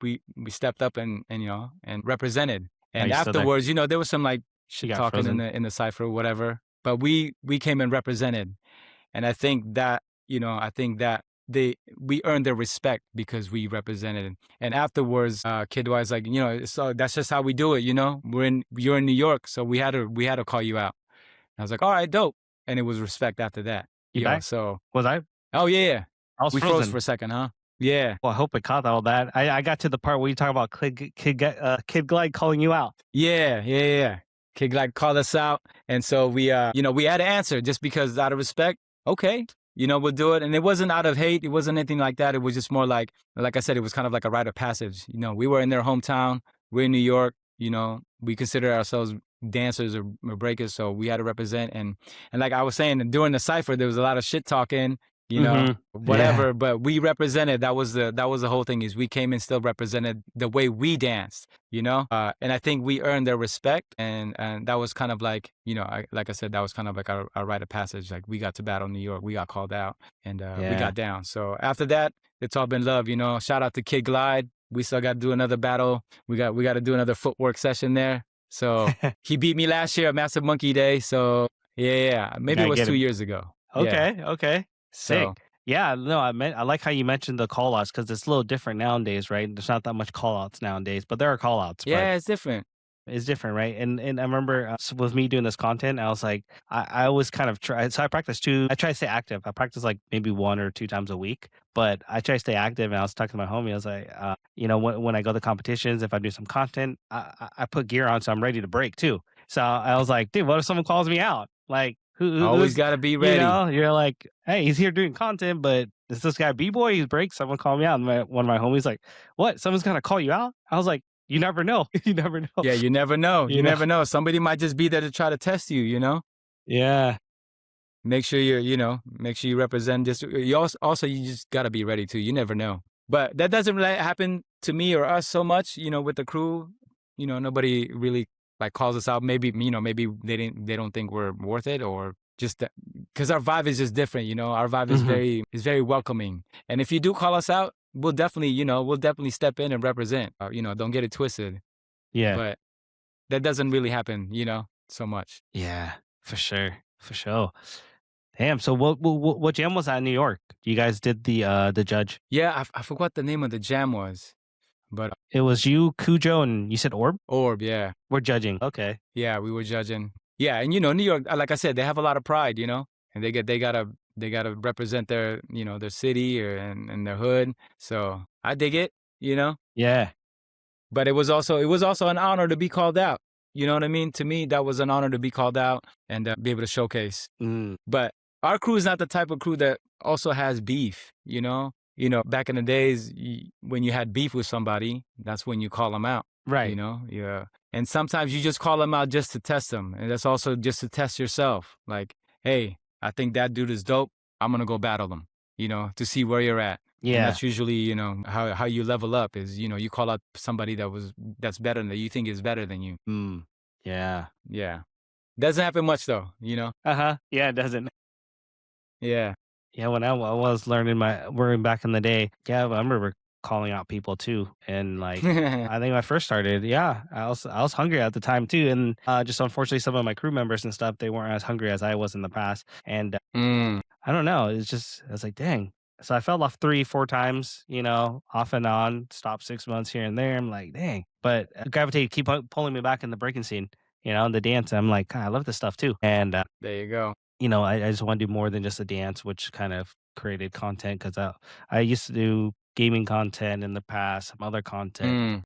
Speaker 2: stepped up and you know, and represented.
Speaker 1: Are
Speaker 2: And
Speaker 1: you still there?
Speaker 2: afterwards, you know, there was some like
Speaker 1: You
Speaker 2: shit
Speaker 1: got
Speaker 2: talking
Speaker 1: frozen.
Speaker 2: in the cipher, whatever. But we came and represented, and I think that, you know, I think that we earned their respect because we represented. And afterwards, Kid was like, you know, so that's just how we do it. You know, you're in New York, so we had to call you out. And I was like, all right, dope. And it was respect after that.
Speaker 1: You
Speaker 2: Yo,
Speaker 1: back?
Speaker 2: so
Speaker 1: Was I?
Speaker 2: oh yeah, yeah.
Speaker 1: I was
Speaker 2: We froze for
Speaker 1: frozen.
Speaker 2: a second, huh? Yeah.
Speaker 1: Well, I hope it caught all that. I got to the part where you talk about Kid Glide calling you out.
Speaker 2: Yeah, yeah, yeah. Kid like called us out, and so you know, we had to answer just because out of respect. Okay, you know, we'll do it, and it wasn't out of hate. It wasn't anything like that. It was just more like I said, it was kind of like a rite of passage. You know, we were in their hometown. We're in New York. You know, we consider ourselves dancers or breakers, so we had to represent. And like I was saying, during the cipher, there was a lot of shit talking. You know,
Speaker 1: Mhm. Yeah.
Speaker 2: whatever, but we represented. That was the whole thing. Is we came and still represented the way we danced, you know, and I think we earned their respect, and that was kind of like, you know, like I said, that was kind of like our rite of passage. Like, we got to battle New York, we got called out, and we
Speaker 1: Yeah.
Speaker 2: got down. So after that, it's all been love, you know. Shout out to Kid Glide. We still got to do another battle. We got to do another footwork session there. So he beat me last year at Massive Monkey Day. So yeah,
Speaker 1: I
Speaker 2: maybe it
Speaker 1: gotta
Speaker 2: was
Speaker 1: get
Speaker 2: 2
Speaker 1: him.
Speaker 2: years ago. Yeah.
Speaker 1: Okay, okay.
Speaker 2: So
Speaker 1: Sick. Yeah, no, I like how you mentioned the call outs because it's a little different nowadays, right? There's not that much call outs nowadays, but there are call outs, but
Speaker 2: yeah, it's different.
Speaker 1: it's different, right? And I remember with me doing this content, I was like, I always kind of try. So I practice two. I try to stay active. I practice like maybe 1 or 2 times a week, but I try to stay active. And I was talking to my homie. I was like, you know, when I go to competitions, if I do some content, I put gear on, so I'm ready to break too. So I was like, dude, what if someone calls me out? Like,
Speaker 2: Always
Speaker 1: who's,
Speaker 2: got to be
Speaker 1: you
Speaker 2: ready.
Speaker 1: know, you're like, hey, he's here doing content, but is this guy B-boy? He's breaks. Someone called me out. And one of my homies like, what? Someone's gonna call you out? I was like, you never know. You never know.
Speaker 2: Yeah, you never know.
Speaker 1: You
Speaker 2: You
Speaker 1: know?
Speaker 2: never know. Somebody might just be there to try to test you, you know?
Speaker 1: Yeah.
Speaker 2: Make sure make sure you represent this. You also you just got to be ready too. You never know. But that doesn't really happen to me or us so much, you know, with the crew. You know, nobody really like calls us out. Maybe, you know, maybe they don't think we're worth it, or just because our vibe is just different, you know. Our vibe
Speaker 1: Mhm.
Speaker 2: is very welcoming. And if you do call us out, we'll definitely step in and represent. You know, don't get it twisted.
Speaker 1: Yeah.
Speaker 2: But that doesn't really happen, you know, so much.
Speaker 1: Yeah. For sure. For sure. Damn. So what jam was that in New York? You guys did the judge.
Speaker 2: Yeah, I forgot the name of the jam was, but
Speaker 1: It was you, Cujo, and you said Orb?
Speaker 2: Orb, yeah.
Speaker 1: We're judging. Okay.
Speaker 2: Yeah, we were judging. Yeah, and you know, New York, like I said, they have a lot of pride, you know, and they gotta represent their, you know, their city and their hood. So I dig it, you know.
Speaker 1: Yeah.
Speaker 2: But it was also an honor to be called out. You know what I mean? To me, that was an honor to be called out and be able to showcase.
Speaker 1: Mm.
Speaker 2: But our crew is not the type of crew that also has beef, you know? You know, back in the days, when you had beef with somebody, that's when you call them out, you
Speaker 1: Right.
Speaker 2: know? Yeah. And sometimes you just call them out just to test them. And that's also just to test yourself. Like, hey, I think that dude is dope. I'm going to go battle him, you know, to see where you're at. And
Speaker 1: Yeah.
Speaker 2: that's usually, you know, how you level up is, you know, you call out somebody that's better than you think is better than you.
Speaker 1: Mm. Yeah.
Speaker 2: Yeah. Doesn't happen much though, you know?
Speaker 1: Uh-huh. Yeah, it doesn't.
Speaker 2: Yeah.
Speaker 1: Yeah, when I was learning my working back in the day, yeah, I remember calling out people too. And like I think when I first started, yeah, I was hungry at the time too. And just unfortunately some of my crew members and stuff, they weren't as hungry as I was in the past. And
Speaker 2: Mm.
Speaker 1: I don't know. It's just I was like, dang. So I fell off 3, 4 times, you know, off and on, stopped 6 months here and there. I'm like, dang. But Gravitate keep pulling me back in the breaking scene, you know, in the dance. I'm like, "God, I love this stuff too. And
Speaker 2: There you go.
Speaker 1: you know, I just want to do more than just a dance, which kind of created content because I used to do gaming content in the past, some other content,
Speaker 2: Mm.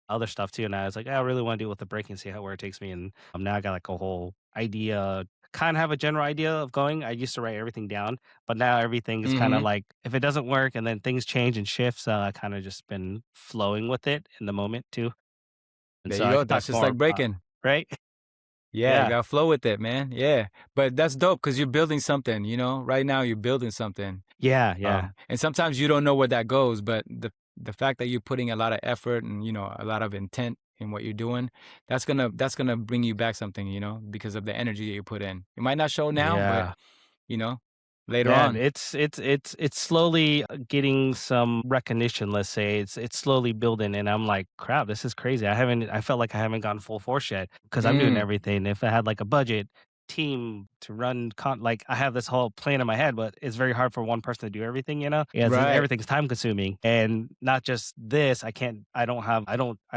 Speaker 1: other stuff too. And I was like, I really want to do it with the break and see how where it takes me. And now I got like a whole idea, kind of have a general idea of going. I used to write everything down, but now everything is kind of
Speaker 2: Mm-hmm.
Speaker 1: like if it doesn't work and then things change and shifts, I kind of just been flowing with it in the moment too. And
Speaker 2: There
Speaker 1: so
Speaker 2: you
Speaker 1: I
Speaker 2: go.
Speaker 1: think
Speaker 2: That's
Speaker 1: that's
Speaker 2: just like
Speaker 1: more,
Speaker 2: breaking.
Speaker 1: right?
Speaker 2: Yeah, you
Speaker 1: Yeah,
Speaker 2: gotta flow with it, man. Yeah, but that's dope because you're building something. You know, right now you're building something.
Speaker 1: yeah, yeah,
Speaker 2: And sometimes you don't know where that goes, but the fact that you're putting a lot of effort and a lot of intent in what you're doing, that's gonna bring you back something. Because of the energy that you put in. It might not show now, but
Speaker 1: yeah.
Speaker 2: you know, later
Speaker 1: Man,
Speaker 2: on.
Speaker 1: it's slowly getting some recognition, let's say. It's slowly building and I'm like, "Crap, this is crazy." I felt like I haven't gone full force yet because 'cause I'm doing
Speaker 2: Mm,
Speaker 1: everything. If I had like a budget, team to run like I have this whole plan in my head, but it's very hard for one person to do everything, you know? Yeah, since
Speaker 2: right.
Speaker 1: everything's time consuming and not just this, I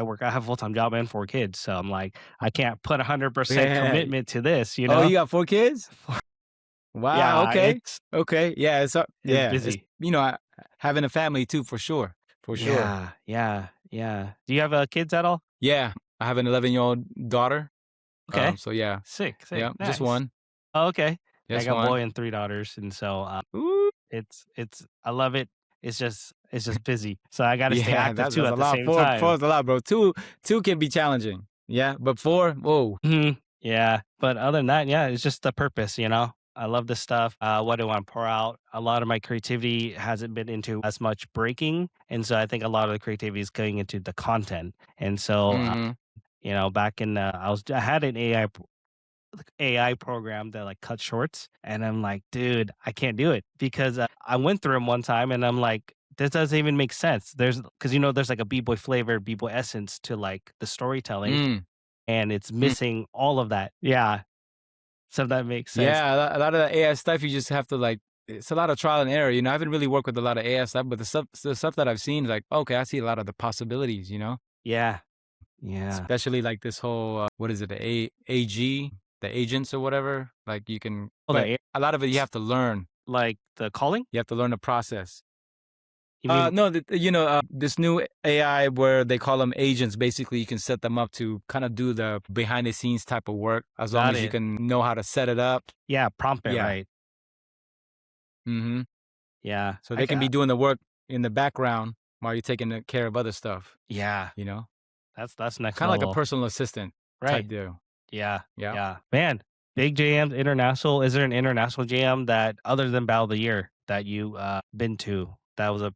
Speaker 1: work, I have a full-time job and 4 kids. So I'm like, I can't put 100%
Speaker 2: Yeah.
Speaker 1: commitment to this, you
Speaker 2: Oh,
Speaker 1: know?
Speaker 2: you got 4 kids? Wow.
Speaker 1: Yeah,
Speaker 2: Okay. Okay. Yeah.
Speaker 1: it's
Speaker 2: It's
Speaker 1: busy.
Speaker 2: having a family too, for sure. For sure.
Speaker 1: Yeah, yeah, yeah. Do you have, kids at all?
Speaker 2: Yeah. I have an 11-year-old daughter.
Speaker 1: Okay.
Speaker 2: So yeah.
Speaker 1: Sick, sick,
Speaker 2: Yeah. Just
Speaker 1: nice.
Speaker 2: one.
Speaker 1: Oh, okay. Yeah, I
Speaker 2: Just
Speaker 1: got a boy
Speaker 2: one.
Speaker 1: and 3 daughters, and so,
Speaker 2: Ooh.
Speaker 1: it's I love it. It's just busy, so I gotta stay
Speaker 2: Yeah,
Speaker 1: active
Speaker 2: that's
Speaker 1: too
Speaker 2: that's
Speaker 1: at
Speaker 2: a
Speaker 1: the
Speaker 2: lot.
Speaker 1: same
Speaker 2: Four
Speaker 1: time.
Speaker 2: is a lot, bro. Two can be challenging. Yeah, but four, whoa.
Speaker 1: Mhm. Yeah, but other than that, yeah, it's just the purpose, you know? I love this stuff. What do I wanna pour out? A lot of my creativity hasn't been into as much breaking, and so I think a lot of the creativity is going into the content, and so,
Speaker 2: Mm-hmm.
Speaker 1: you know, back in, I had an AI program that like cut shorts, and I'm like, dude, I can't do it because I went through them one time, and I'm like, this doesn't even make sense. There's because there's like a b boy flavor, b boy essence to like the storytelling,
Speaker 2: Mm.
Speaker 1: and it's
Speaker 2: Hmm.
Speaker 1: missing all of that. Yeah, so that makes sense.
Speaker 2: Yeah, a lot of the AI stuff you just have to like. It's a lot of trial and error. I haven't really worked with a lot of AI stuff, but the stuff that I've seen, like, okay, I see a lot of the possibilities.
Speaker 1: Yeah, yeah.
Speaker 2: Especially like this whole what is it, the AG, the agents or whatever. Like you can,
Speaker 1: Oh,
Speaker 2: but
Speaker 1: the
Speaker 2: a lot of it you
Speaker 1: agents,
Speaker 2: have to learn.
Speaker 1: like the calling.
Speaker 2: You have to learn the process.
Speaker 1: You mean
Speaker 2: No, this new AI where they call them agents. Basically, you can set them up to kind of do the behind the scenes type of work as long
Speaker 1: got
Speaker 2: as you
Speaker 1: it?
Speaker 2: can know how to set it up.
Speaker 1: Yeah, prompt it
Speaker 2: Yeah.
Speaker 1: right.
Speaker 2: Hmm.
Speaker 1: Yeah,
Speaker 2: So they can be doing the work in the background while you're taking care of other stuff.
Speaker 1: yeah.
Speaker 2: You know,
Speaker 1: That's next
Speaker 2: kind of like a
Speaker 1: level,
Speaker 2: personal assistant type
Speaker 1: right?
Speaker 2: deal.
Speaker 1: Yeah,
Speaker 2: Yeah.
Speaker 1: yeah. Man, big jams, international. Is there an international jam that other than Battle of the Year that you been to that was a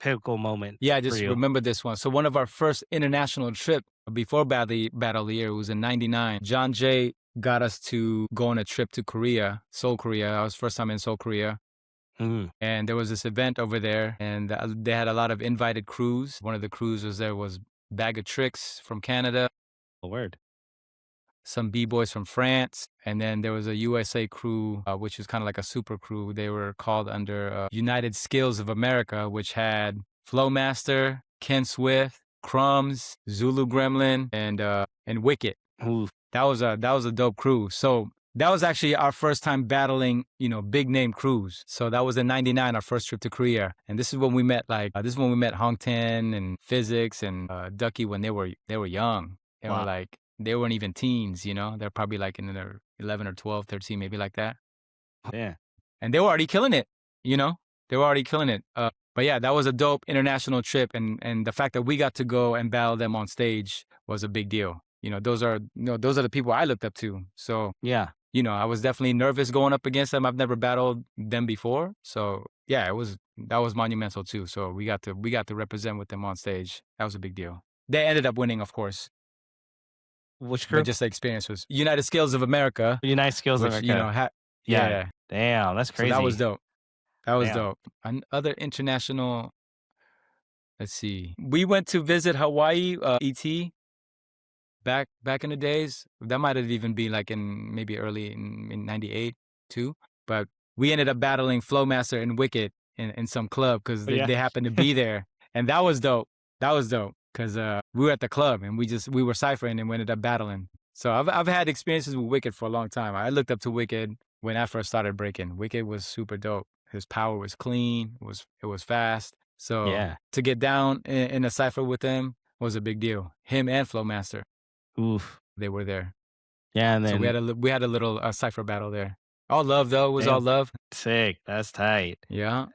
Speaker 1: pivotal moment
Speaker 2: Yeah, I
Speaker 1: for
Speaker 2: just
Speaker 1: you?
Speaker 2: remember this one. So one of our first international trip before Battle of the Year was in '99. John Jay got us to go on a trip to Korea, Seoul, Korea. I was first time in Seoul, Korea.
Speaker 1: Mm,
Speaker 2: And there was this event over there, and they had a lot of invited crews. One of the crews was Bag of Tricks from Canada,
Speaker 1: the word.
Speaker 2: some B-boys from France, and then there was a USA crew, which was kind of like a super crew. They were called under United Skills of America, which had Flowmaster, Ken Swift, Crumbs, Zulu Gremlin, and Wicket.
Speaker 1: Ooh,
Speaker 2: That was a dope crew. So that was actually our first time battling, big name crews. So that was in '99, our first trip to Korea, and this is when we met Hong Ten and Physics and Ducky when they were young. They were
Speaker 1: wow.
Speaker 2: like they weren't even teens. They're probably like in their 11 or 12, 13, maybe like that,
Speaker 1: Yeah.
Speaker 2: and they were already killing it. You know, they were already killing it. But yeah, that was a dope international trip, and the fact that we got to go and battle them on stage was a big deal. Those are the people I looked up to. So
Speaker 1: Yeah.
Speaker 2: I was definitely nervous going up against them. I've never battled them before, so yeah, that was monumental too. So we got to represent with them on stage. That was a big deal. They ended up winning, of course,
Speaker 1: Which
Speaker 2: but
Speaker 1: crew?
Speaker 2: just the experience was United Skills of America,
Speaker 1: United Skills
Speaker 2: which
Speaker 1: America. Yeah.
Speaker 2: yeah.
Speaker 1: Damn, that's
Speaker 2: So that was
Speaker 1: crazy.
Speaker 2: dope. That was
Speaker 1: Damn.
Speaker 2: dope. Another international. Let's see. We went to visit Hawaii, ET, back in the days. That might have even been like in maybe early in '98 too. But we ended up battling Flowmaster and Wicked in some club because
Speaker 1: Oh,
Speaker 2: they,
Speaker 1: yeah.
Speaker 2: they happened to be there, and that was dope. That was dope because we were at the club and we were ciphering and we ended up battling. So I've had experiences with Wicked for a long time. I looked up to Wicked when I first started breaking. Wicked was super dope. His power was clean. It was fast. So
Speaker 1: Yeah.
Speaker 2: to get down in a cipher with him was a big deal. Him and Flowmaster.
Speaker 1: Oof.
Speaker 2: They were there.
Speaker 1: Yeah, and
Speaker 2: So
Speaker 1: then
Speaker 2: we had a little Cypher battle there. All love though. It was all
Speaker 1: damn,
Speaker 2: love.
Speaker 1: sick. That's tight.
Speaker 2: Yeah.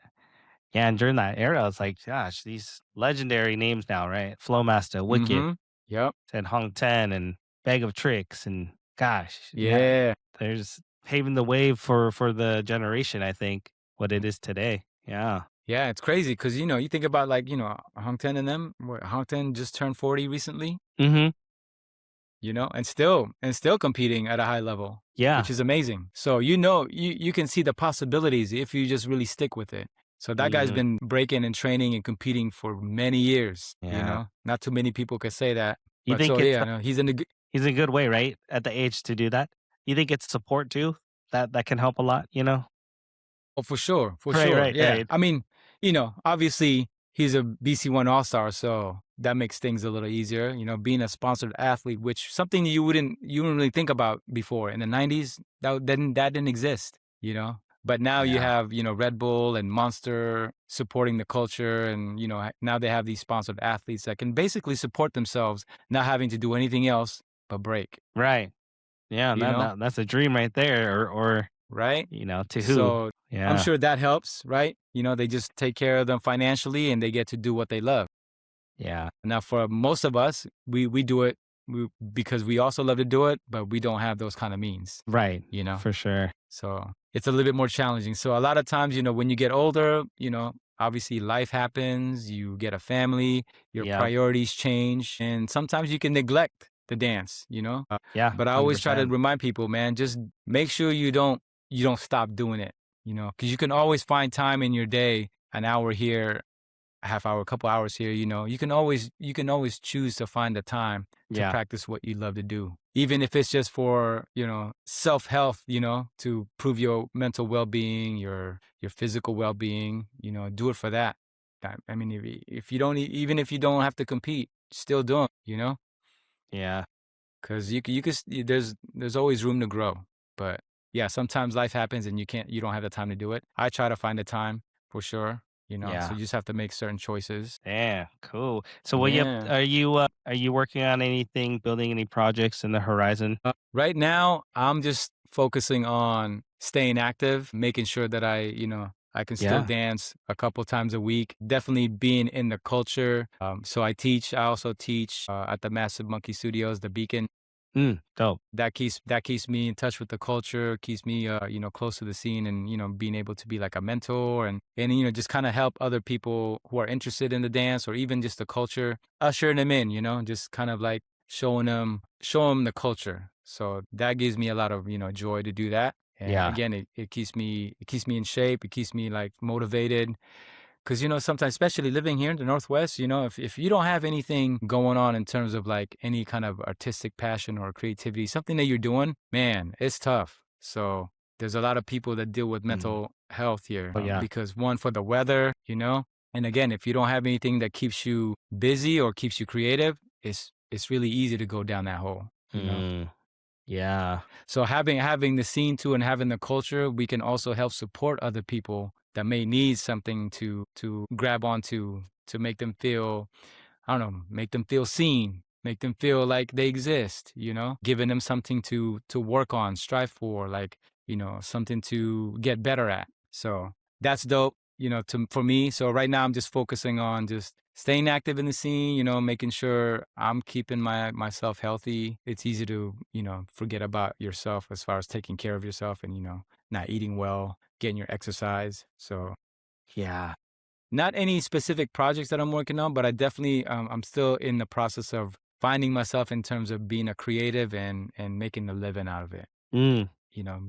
Speaker 1: Yeah, and during that era, it's like, gosh, these legendary names now, right? Flowmaster, Wicked,
Speaker 2: Mm-hmm. Yep.
Speaker 1: and Hong Ten, and Bag of Tricks, and gosh, now
Speaker 2: Yeah.
Speaker 1: there's paving the way for the generation. I think what it is today. Yeah.
Speaker 2: Yeah, it's crazy because you think about like Hong Ten and them. Hong Ten just turned 40 recently.
Speaker 1: Mm-hmm.
Speaker 2: And still competing at a high level, which
Speaker 1: Yeah.
Speaker 2: is amazing. So you can see the possibilities if you just really stick with it. So that guy's
Speaker 1: Mm-hmm.
Speaker 2: been breaking and training and competing for many years.
Speaker 1: Yeah.
Speaker 2: Not too many people could say that.
Speaker 1: You
Speaker 2: But
Speaker 1: think
Speaker 2: so
Speaker 1: it's
Speaker 2: yeah, no, he's in the good.
Speaker 1: he's in a good way, right? At the age to do that. You think it's support too that can help a lot. You know.
Speaker 2: Oh, for
Speaker 1: Right.
Speaker 2: sure.
Speaker 1: Right.
Speaker 2: Yeah.
Speaker 1: Right.
Speaker 2: I mean, obviously he's a BC1 All-Star, so that makes things a little easier. Being a sponsored athlete, which something you wouldn't really think about before. In the 90s, that didn't exist, But now you
Speaker 1: Yeah.
Speaker 2: have, Red Bull and Monster supporting the culture, and now they have these sponsored athletes that can basically support themselves, not having to do anything else but break,
Speaker 1: Right. Yeah.
Speaker 2: you know?
Speaker 1: That's a dream right there. Or
Speaker 2: Right?
Speaker 1: to who?
Speaker 2: So I'm
Speaker 1: Yeah.
Speaker 2: sure that helps, right? They just take care of them financially and they get to do what they love.
Speaker 1: Yeah.
Speaker 2: Now, for most of us, we do it because we also love to do it, but we don't have those kind of means,
Speaker 1: Right.
Speaker 2: you know?
Speaker 1: For sure.
Speaker 2: So it's a little bit more challenging. So a lot of times, when you get older, obviously life happens, you get a family, your
Speaker 1: Yeah.
Speaker 2: priorities change, and sometimes you can neglect the dance,
Speaker 1: Yeah.
Speaker 2: But I always try to
Speaker 1: 100%.
Speaker 2: remind people, man, just make sure you don't stop doing it, because you can always find time in your day, an hour here, a half hour, a couple hours here, you can always choose to find the time to
Speaker 1: Yeah.
Speaker 2: practice what you love to do. Even if it's just for, self-health, to improve your mental well-being, your physical well-being, do it for that. I mean, if you don't, even if you don't have to compete, still do it,
Speaker 1: Yeah.
Speaker 2: because there's always room to grow. But yeah, sometimes life happens and you don't have the time to do it. I try to find the time for sure, so
Speaker 1: Yeah.
Speaker 2: you just have to make certain choices.
Speaker 1: Yeah. Cool. So,
Speaker 2: Yeah.
Speaker 1: are you working on anything, building any projects in the horizon?
Speaker 2: Right now, I'm just focusing on staying active, making sure that I can still
Speaker 1: Yeah.
Speaker 2: dance a couple times a week. Definitely being in the culture. So I also teach at the Massive Monkey Studios, the Beacon.
Speaker 1: Dope.
Speaker 2: That keeps me in touch with the culture, keeps me close to the scene, and being able to be like a mentor, and just kind of help other people who are interested in the dance or even just the culture, ushering them in, just kind of like show them the culture. So that gives me a lot of joy to do that. And
Speaker 1: Yeah.
Speaker 2: again, it keeps me in shape, it keeps me like motivated. Because, sometimes, especially living here in the Northwest, if you don't have anything going on in terms of like any kind of artistic passion or creativity, something that you're doing, man, it's tough. So there's a lot of people that deal with
Speaker 1: Mm.
Speaker 2: mental health here
Speaker 1: Oh, yeah.
Speaker 2: because one, for the weather, and again, if you don't have anything that keeps you busy or keeps you creative, it's really easy to go down that hole.
Speaker 1: Mm. Yeah.
Speaker 2: So having the scene too and having the culture, we can also help support other people that may need something to grab onto to make them feel, I don't know, make them feel seen, make them feel like they exist, giving them something to work on, strive for, like, something to get better at. So that's dope, for me. So right now I'm just focusing on just staying active in the scene, making sure I'm keeping myself healthy. It's easy to, forget about yourself as far as taking care of yourself and, not eating well, getting your exercise. So
Speaker 1: Yeah.
Speaker 2: not any specific projects that I'm working on, but I definitely, I'm still in the process of finding myself in terms of being a creative and making a living out of it,
Speaker 1: Mm.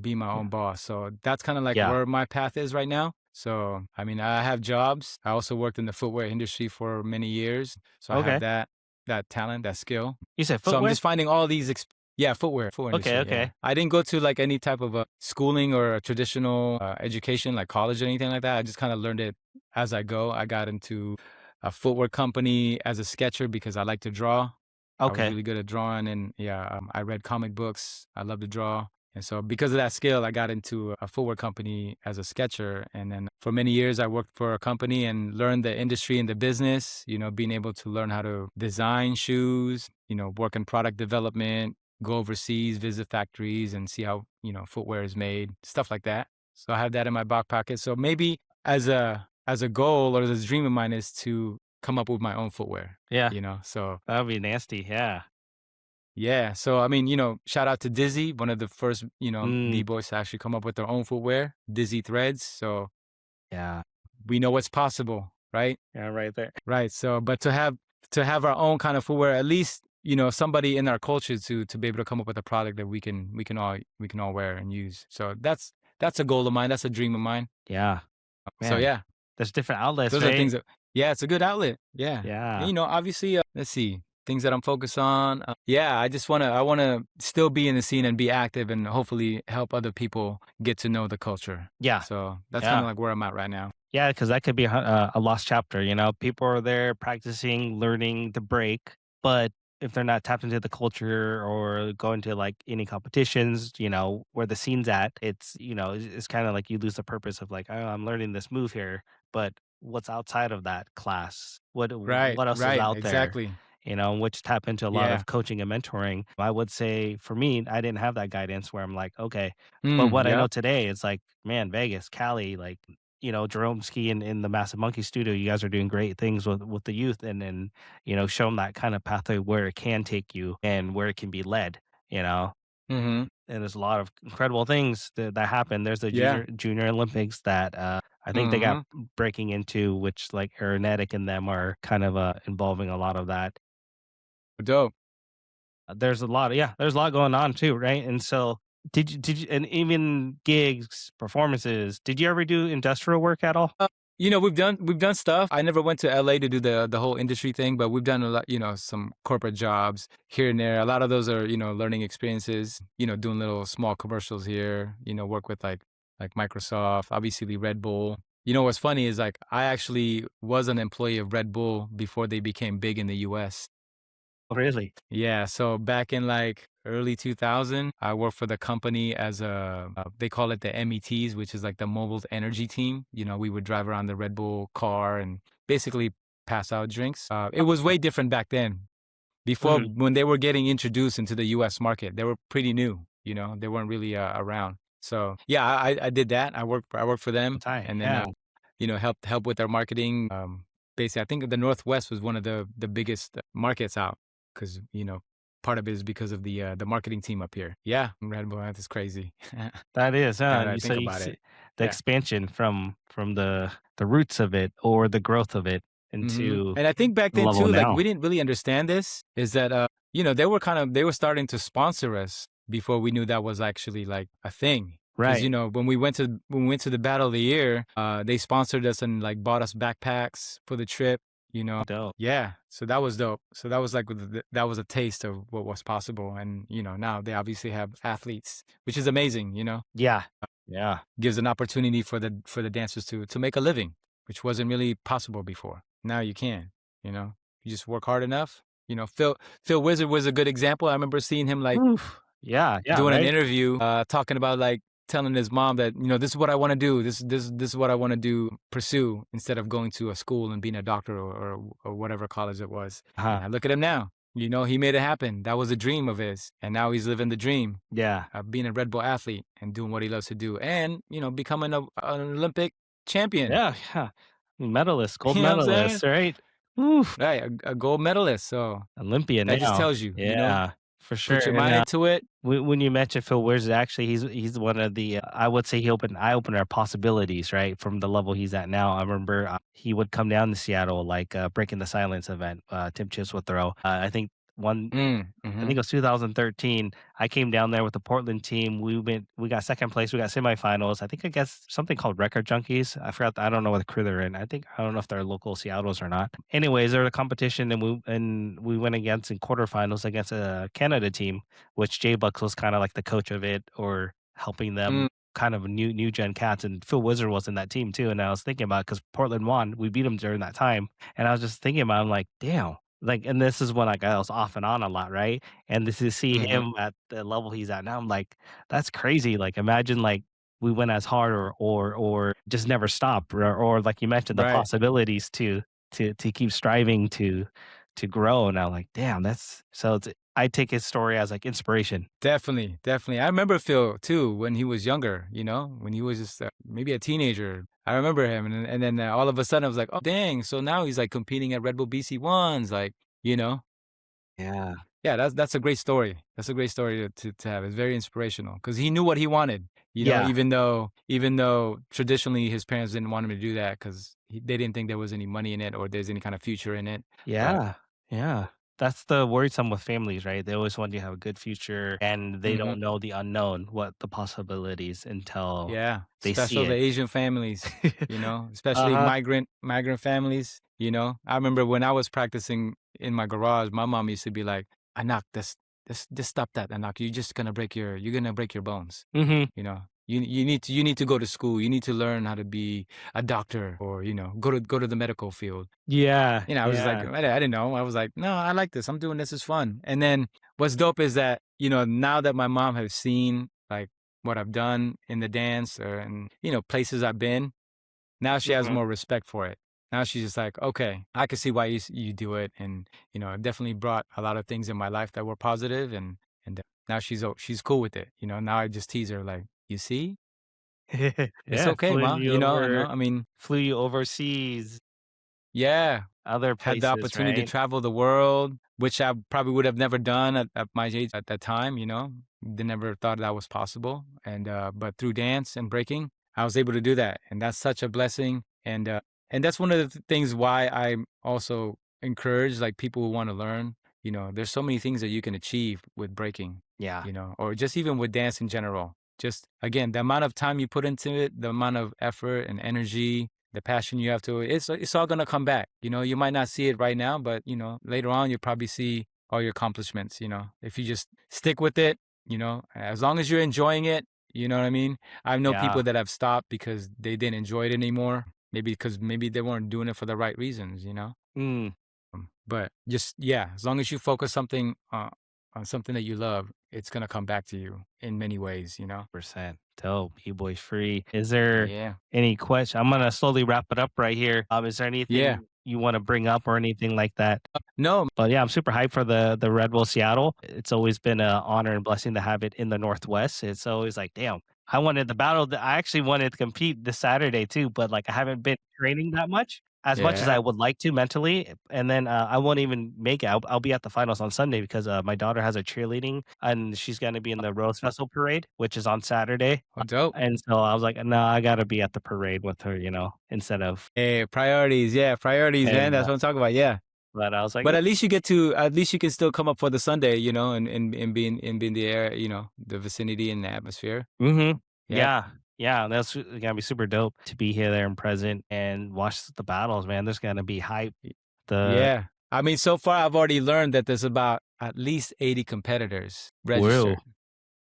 Speaker 2: be my own boss. So that's kind of like
Speaker 1: Yeah.
Speaker 2: where my path is right now. So, I mean, I have jobs. I also worked in the footwear industry for many years. So I have
Speaker 1: Okay.
Speaker 2: that talent, that skill.
Speaker 1: You said
Speaker 2: So I'm
Speaker 1: footwear?
Speaker 2: just finding all these, yeah, footwear
Speaker 1: Okay.
Speaker 2: industry. Yeah.
Speaker 1: Okay.
Speaker 2: I didn't go to like any type of schooling or a traditional education, like college or anything like that. I just kind of learned it as I go. I got into a footwear company as a sketcher because I like to draw. I was
Speaker 1: Okay.
Speaker 2: really good at drawing, and yeah, I read comic books. I love to draw. And so because of that skill, I got into a footwear company as a sketcher. And then for many years, I worked for a company and learned the industry and the business, being able to learn how to design shoes, work in product development, go overseas, visit factories, and see how, footwear is made, stuff like that. So I have that in my back pocket. So maybe as a goal or as a dream of mine is to come up with my own footwear,
Speaker 1: Yeah,
Speaker 2: So
Speaker 1: that would be nasty. Yeah.
Speaker 2: yeah. So I mean, shout out to Dizzy, one of the first,
Speaker 1: Mm,
Speaker 2: B-boys to actually come up with their own footwear, Dizzy Threads. So
Speaker 1: yeah.
Speaker 2: we know what's possible, right?
Speaker 1: Yeah, right there.
Speaker 2: Right. So, but to have our own kind of footwear, at least somebody in our culture to be able to come up with a product that we can all wear and use. So that's a goal of mine. That's a dream of mine.
Speaker 1: Yeah,
Speaker 2: So
Speaker 1: man.
Speaker 2: yeah,
Speaker 1: There's different outlets,
Speaker 2: those are
Speaker 1: right?
Speaker 2: things that yeah, it's a good outlet. Yeah, and
Speaker 1: Yeah.
Speaker 2: obviously, let's see things that I'm focused on. Yeah, I wanna still be in the scene and be active and hopefully help other people get to know the culture.
Speaker 1: Yeah.
Speaker 2: So that's kind
Speaker 1: Yeah.
Speaker 2: of like where I'm at right now.
Speaker 1: Yeah, because that could be a lost chapter. People are there practicing, learning the break, but if they're not tapped into the culture or going to like any competitions, where the scene's at, it's kind of like you lose the purpose of like, oh, I'm learning this move here, but what's outside of that class? What
Speaker 2: Right.
Speaker 1: what else is
Speaker 2: Right.
Speaker 1: out there?
Speaker 2: Exactly.
Speaker 1: Which tap into a lot
Speaker 2: Yeah.
Speaker 1: of coaching and mentoring. I would say for me, I didn't have that guidance where I'm like, okay, but
Speaker 2: Mm,
Speaker 1: what I know
Speaker 2: yep.
Speaker 1: today is like, man, Vegas, Cali, like Jerome Ski in the Massive Monkey Studio, you guys are doing great things with the youth and show them that kind of pathway where it can take you and where it can be led, you know.
Speaker 2: Mhm.
Speaker 1: And there's a lot of incredible things that happen. There's the
Speaker 2: Yeah.
Speaker 1: junior Olympics that I think they got
Speaker 2: Mhm.
Speaker 1: breaking into, which like Aeronetic and them are kind of involving a lot of that.
Speaker 2: Dope.
Speaker 1: There's a lot of yeah, there's a lot going on too, right? And so did you and even gigs, performances, did you ever do industrial work at all?
Speaker 2: We've done stuff. I never went to LA to do the whole industry thing, but we've done a lot, some corporate jobs here and there. A lot of those are, learning experiences, doing little small commercials here, work with like Microsoft, obviously Red Bull. What's funny is like I actually was an employee of Red Bull before they became big in the US.
Speaker 1: Really?
Speaker 2: Yeah, so back in like early 2000, I worked for the company as they call it the METs, which is like the mobile energy team. We would drive around the Red Bull car and basically pass out drinks. It was way different back then. Before,
Speaker 1: Mhm.
Speaker 2: when they were getting introduced into the US market, they were pretty new, they weren't really around. So yeah, I did that. I worked for them
Speaker 1: Tight,
Speaker 2: and then,
Speaker 1: yeah.
Speaker 2: help with their marketing. Basically, I think the Northwest was one of the biggest markets out because, part of it is because of the marketing team up here. Yeah, Red Bull, that's crazy.
Speaker 1: That is,
Speaker 2: Now
Speaker 1: huh?
Speaker 2: that I
Speaker 1: So
Speaker 2: think
Speaker 1: you
Speaker 2: about
Speaker 1: see
Speaker 2: it.
Speaker 1: the
Speaker 2: Yeah.
Speaker 1: expansion from the roots of it or the growth of it into
Speaker 2: And I think back
Speaker 1: the
Speaker 2: then
Speaker 1: level
Speaker 2: too, like
Speaker 1: now.
Speaker 2: we didn't really understand this, is that they were starting to sponsor us before we knew that was actually like a thing. Because
Speaker 1: Right.
Speaker 2: when we went to the Battle of the Year, they sponsored us and like bought us backpacks for the trip.
Speaker 1: Dope.
Speaker 2: Yeah, so that was dope. So that was like that was a taste of what was possible, and now they obviously have athletes, which is amazing.
Speaker 1: Yeah. Yeah.
Speaker 2: Gives an opportunity for the dancers to make a living, which wasn't really possible before. Now you can, you just work hard enough. Phil Wizard was a good example. I remember seeing him like
Speaker 1: Oof. Yeah, yeah,
Speaker 2: doing an
Speaker 1: right?
Speaker 2: interview, talking about like telling his mom that this is what I want to do. This is what I want to do. Pursue instead of going to a school and being a doctor or whatever college it was. And
Speaker 1: Uh-huh.
Speaker 2: I look at him now. He made it happen. That was a dream of his, and now he's living the dream
Speaker 1: Yeah.
Speaker 2: of being a Red Bull athlete and doing what he loves to do, and becoming an Olympic champion.
Speaker 1: Yeah, yeah. Medalist, gold
Speaker 2: You know what I'm saying?
Speaker 1: medalist, right? Oof.
Speaker 2: Right, a gold medalist. So
Speaker 1: Olympia
Speaker 2: that just
Speaker 1: now.
Speaker 2: tells you,
Speaker 1: Yeah, for sure,
Speaker 2: put your
Speaker 1: and,
Speaker 2: mind into it.
Speaker 1: when you mentioned Phil Where's actually he's one of the I would say he opened eye opener possibilities, right, from the level he's at now. I remember, he would come down to Seattle, like, Breaking the Silence event, Tim Chips would throw. I think one I think
Speaker 2: Mm-hmm.
Speaker 1: it was 2013. I came down there with the Portland team. We got second place. We got semifinals. I guess something called Record Junkies. I forgot. I don't know what crew they're in. I don't know if they're local Seattle's or not. Anyways, they're a competition, and we went against in quarterfinals against a Canada team, which Jay Bucks was kind of like the coach of it or helping them.
Speaker 2: Mm,
Speaker 1: Kind of new gen cats, and Phil Wizard was in that team too. And I was thinking about because Portland won, we beat them during that time, and I was just thinking about, I'm like, damn, like, and this is when like I was off and on a lot, right? And to see
Speaker 2: mm-hmm.
Speaker 1: him at the level he's at now, I'm like, that's crazy. Like, imagine like we went as hard or just never stop, or like you mentioned, the
Speaker 2: Right.
Speaker 1: possibilities to keep striving to grow. And I'm like, damn, that's so. I take his story as like inspiration.
Speaker 2: Definitely, definitely. I remember Phil too when he was younger. You know, when he was just maybe a teenager. I remember him, and then all of a sudden I was like, oh dang! So now he's like competing at Red Bull BC ones, like you know.
Speaker 1: Yeah.
Speaker 2: Yeah, that's a great story. That's a great story to have. It's very inspirational because he knew what he wanted. You know,
Speaker 1: Yeah.
Speaker 2: even though traditionally his parents didn't want him to do that because they didn't think there was any money in it or there's any kind of future in it. But
Speaker 1: Yeah. Yeah. That's the worrisome with families, right? They always want you to have a good future and they
Speaker 2: mhm.
Speaker 1: don't know the unknown, what the possibilities until
Speaker 2: Yeah,
Speaker 1: they see
Speaker 2: special the
Speaker 1: it.
Speaker 2: Asian families, you know, especially
Speaker 1: Uh-huh.
Speaker 2: migrant families, you know. I remember when I was practicing in my garage, my mom used to be like, "Anak, just stop that, Anak. You're gonna break your bones.
Speaker 1: Mhm.
Speaker 2: You know, you need to go to school. You need to learn how to be a doctor or, go to the medical field."
Speaker 1: Yeah.
Speaker 2: I was just like,
Speaker 1: Yeah.
Speaker 2: I didn't know. I was like, no, I like this. I'm doing this. It's fun. And then what's dope is that, now that my mom has seen like what I've done in the dance or in, places I've been, now she has
Speaker 1: Mhm.
Speaker 2: more respect for it. Now she's just like, okay, I can see why you do it. And, it definitely brought a lot of things in my life that were positive and now she's cool with it. Now I just tease her like, you see, it's
Speaker 1: Yeah,
Speaker 2: okay, ma. I mean,
Speaker 1: flew you overseas,
Speaker 2: yeah,
Speaker 1: other
Speaker 2: had the
Speaker 1: places,
Speaker 2: opportunity to
Speaker 1: right?
Speaker 2: travel the world, which I probably would have never done at my age at that time, They never thought that was possible. And but through dance and breaking, I was able to do that. And that's such a blessing. And that's one of the things why I also encourage like people who want to learn, there's so many things that you can achieve with breaking,
Speaker 1: Yeah.
Speaker 2: or just even with dance in general. Just again, the amount of time you put into it, the amount of effort and energy, the passion you have to it's all gonna come back. You might not see it right now, but later on you'll probably see all your accomplishments, if you just stick with it, as long as you're enjoying it, you know what I mean? I know
Speaker 1: Yeah.
Speaker 2: people that have stopped because they didn't enjoy it anymore. Maybe because maybe they weren't doing it for the right reasons,
Speaker 1: Mm.
Speaker 2: But just yeah, as long as you focus something on something that you love, it's gonna come back to you in many ways.
Speaker 1: Percent dope. Bboy's free. Is there
Speaker 2: Yeah.
Speaker 1: any question? I'm gonna slowly wrap it up right here. Is there
Speaker 2: Yeah.
Speaker 1: anything you want to bring up or anything like that?
Speaker 2: No.
Speaker 1: But yeah, I'm super hyped for the Red Bull Seattle. It's always been an honor and blessing to have it in the Northwest. It's always like, damn, I wanted the battle. I actually wanted to compete this Saturday too, but like I haven't been training that much as I
Speaker 2: Yeah.
Speaker 1: would like to mentally. And then I won't even make it. I'll be at the finals on Sunday because my daughter has a cheerleading and she's going to be in the Rose Festival parade, which is on Saturday.
Speaker 2: Oh, dope.
Speaker 1: And so I was like, no, I got to be at the parade with her, instead of.
Speaker 2: Hey, priorities. Yeah, priorities, man.
Speaker 1: And
Speaker 2: That's what I'm talking about. Yeah.
Speaker 1: but I was like,
Speaker 2: But at least you can still come up for the Sunday, and be in the air, the vicinity and the atmosphere.
Speaker 1: mhm.
Speaker 2: Yeah.
Speaker 1: Yeah. Yeah, that's gonna be super dope to be here there and present and watch the battles, man. There's gonna be hype.
Speaker 2: Y-
Speaker 1: The
Speaker 2: Yeah. I mean, so far I've already learned that there's about at least 80 competitors
Speaker 1: Whoa,
Speaker 2: registered.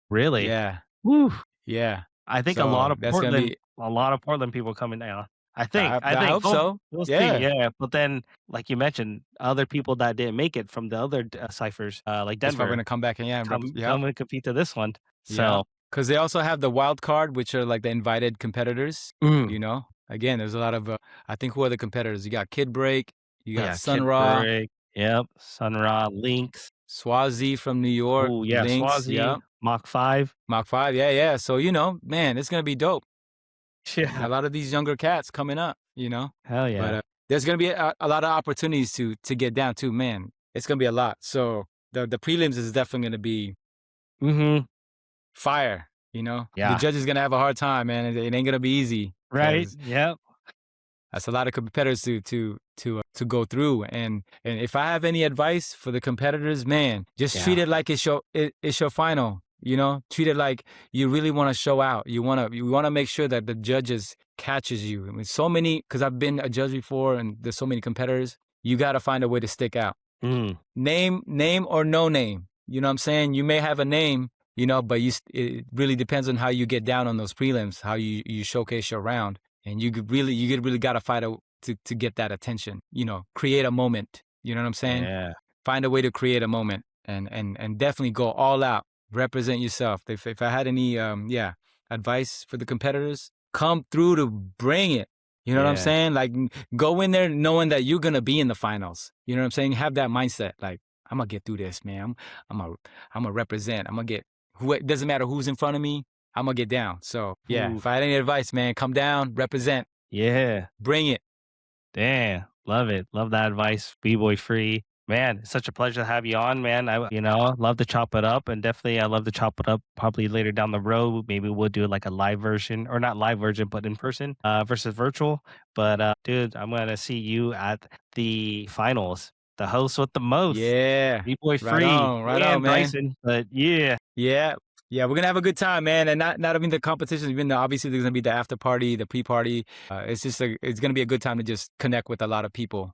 Speaker 1: really?
Speaker 2: Yeah.
Speaker 1: Woo.
Speaker 2: Yeah.
Speaker 1: I think
Speaker 2: So that's gonna be
Speaker 1: A lot of Portland people coming down. I
Speaker 2: I
Speaker 1: think.
Speaker 2: hope so.
Speaker 1: We'll see,
Speaker 2: Yeah.
Speaker 1: yeah, but then, like you mentioned, other people that didn't make it from the other ciphers, like
Speaker 2: It's probably
Speaker 1: Denver,
Speaker 2: gonna come back and yeah, yeah.
Speaker 1: come and compete to this one.
Speaker 2: Yeah.
Speaker 1: So,
Speaker 2: Because they also have the wild card, which are like the invited competitors,
Speaker 1: mm,
Speaker 2: you know? Again, there's a lot of, I think who are the competitors? You got Kid Break, you got
Speaker 1: yeah,
Speaker 2: Sun
Speaker 1: Kid
Speaker 2: Ra,
Speaker 1: Brick, yep, Sun Ra, Lynx.
Speaker 2: Swazi from New York,
Speaker 1: Oh yeah,
Speaker 2: Lynx,
Speaker 1: Swazi,
Speaker 2: yep.
Speaker 1: Mach 5.
Speaker 2: Mach 5, yeah, yeah. So, man, it's gonna be dope.
Speaker 1: Yeah,
Speaker 2: A lot of these younger cats coming up.
Speaker 1: hell
Speaker 2: But
Speaker 1: yeah.
Speaker 2: there's gonna be a lot of opportunities to get down too, man. It's gonna be a lot. So the prelims is definitely gonna be
Speaker 1: Mhm.
Speaker 2: fire. The
Speaker 1: Yeah.
Speaker 2: judge is gonna have a hard time, man. It ain't gonna be easy
Speaker 1: Right,
Speaker 2: because
Speaker 1: yep.
Speaker 2: that's a lot of competitors to go through. And if I have any advice for the competitors, man, just treat
Speaker 1: Yeah.
Speaker 2: it like it's your final. Treat it like you really want to show out. You wanna make sure that the judges catches you. I mean, so many because I've been a judge before, and there's so many competitors. You got to find a way to stick out.
Speaker 1: Mm,
Speaker 2: Name or no name. You know what I'm saying? You may have a name, but it really depends on how you get down on those prelims, how you showcase your round, and you really got to fight to get that attention. Create a moment. You know what I'm saying?
Speaker 1: yeah.
Speaker 2: Find a way to create a moment, and definitely go all out. Represent yourself. If I had any advice for the competitors, come through to bring it. You know what I'm
Speaker 1: Yeah.
Speaker 2: saying? Like go in there knowing that you're gonna be in the finals. You know what I'm saying? Have that mindset. Like I'm gonna get through this, man. I'm gonna represent. I'm gonna get who. It doesn't matter who's in front of me. I'm gonna get down. So yeah,
Speaker 1: Ooh,
Speaker 2: if I had any advice, man, come down, represent,
Speaker 1: yeah.
Speaker 2: bring it.
Speaker 1: Damn, love it. Love that advice. B-boy free. Man, it's such a pleasure to have you on, man. Love to chop it up and definitely I love to chop it up probably later down the road. Maybe we'll do like a live version or not live version, but in person versus virtual. But dude, I'm gonna see you at the finals. The host with the most.
Speaker 2: Yeah,
Speaker 1: B-boy free
Speaker 2: right on,
Speaker 1: and
Speaker 2: man.
Speaker 1: Bryson. But yeah,
Speaker 2: Yeah. Yeah, we're gonna have a good time, man, and not even the competition. Even though obviously there's gonna be the after party, the pre-party. It's gonna be a good time to just connect with a lot of people.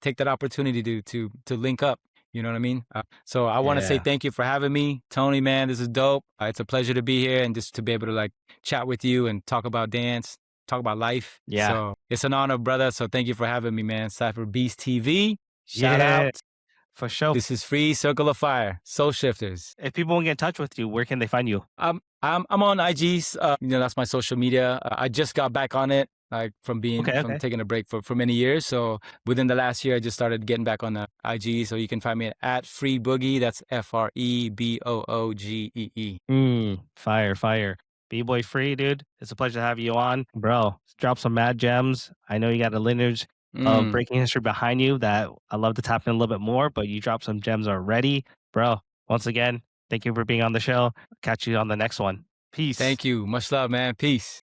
Speaker 2: Take that opportunity to link up. You know what I mean? So I want to say
Speaker 1: yeah,
Speaker 2: thank you for having me, Tony. Man, this is dope. It's a pleasure to be here and just to be able to like chat with you and talk about dance, talk about life.
Speaker 1: yeah,
Speaker 2: So it's an honor, brother. So thank you for having me, man. CypherBeastTV. Shout
Speaker 1: yeah,
Speaker 2: out.
Speaker 1: for sure.
Speaker 2: This is free Circle of Fire. Soul Shifters.
Speaker 1: If people want to get in touch with you, where can they find you?
Speaker 2: I'm on IGs. That's my social media. I just got back on it, like
Speaker 1: Okay,
Speaker 2: from
Speaker 1: okay.
Speaker 2: taking a break for many years. So within the last year, I just started getting back on the IG. So you can find me at Free Boogie. That's FREBOOGEE.
Speaker 1: Fire, fire. B-boy free, dude. It's a pleasure to have you on. Bro, drop some mad gems. I know you got a lineage of
Speaker 2: Mm.
Speaker 1: breaking history behind you that I love to tap in a little bit more, but you dropped some gems already. Bro, once again, thank you for being on the show. Catch you on the next one. Peace.
Speaker 2: Thank you. Much love, man. Peace.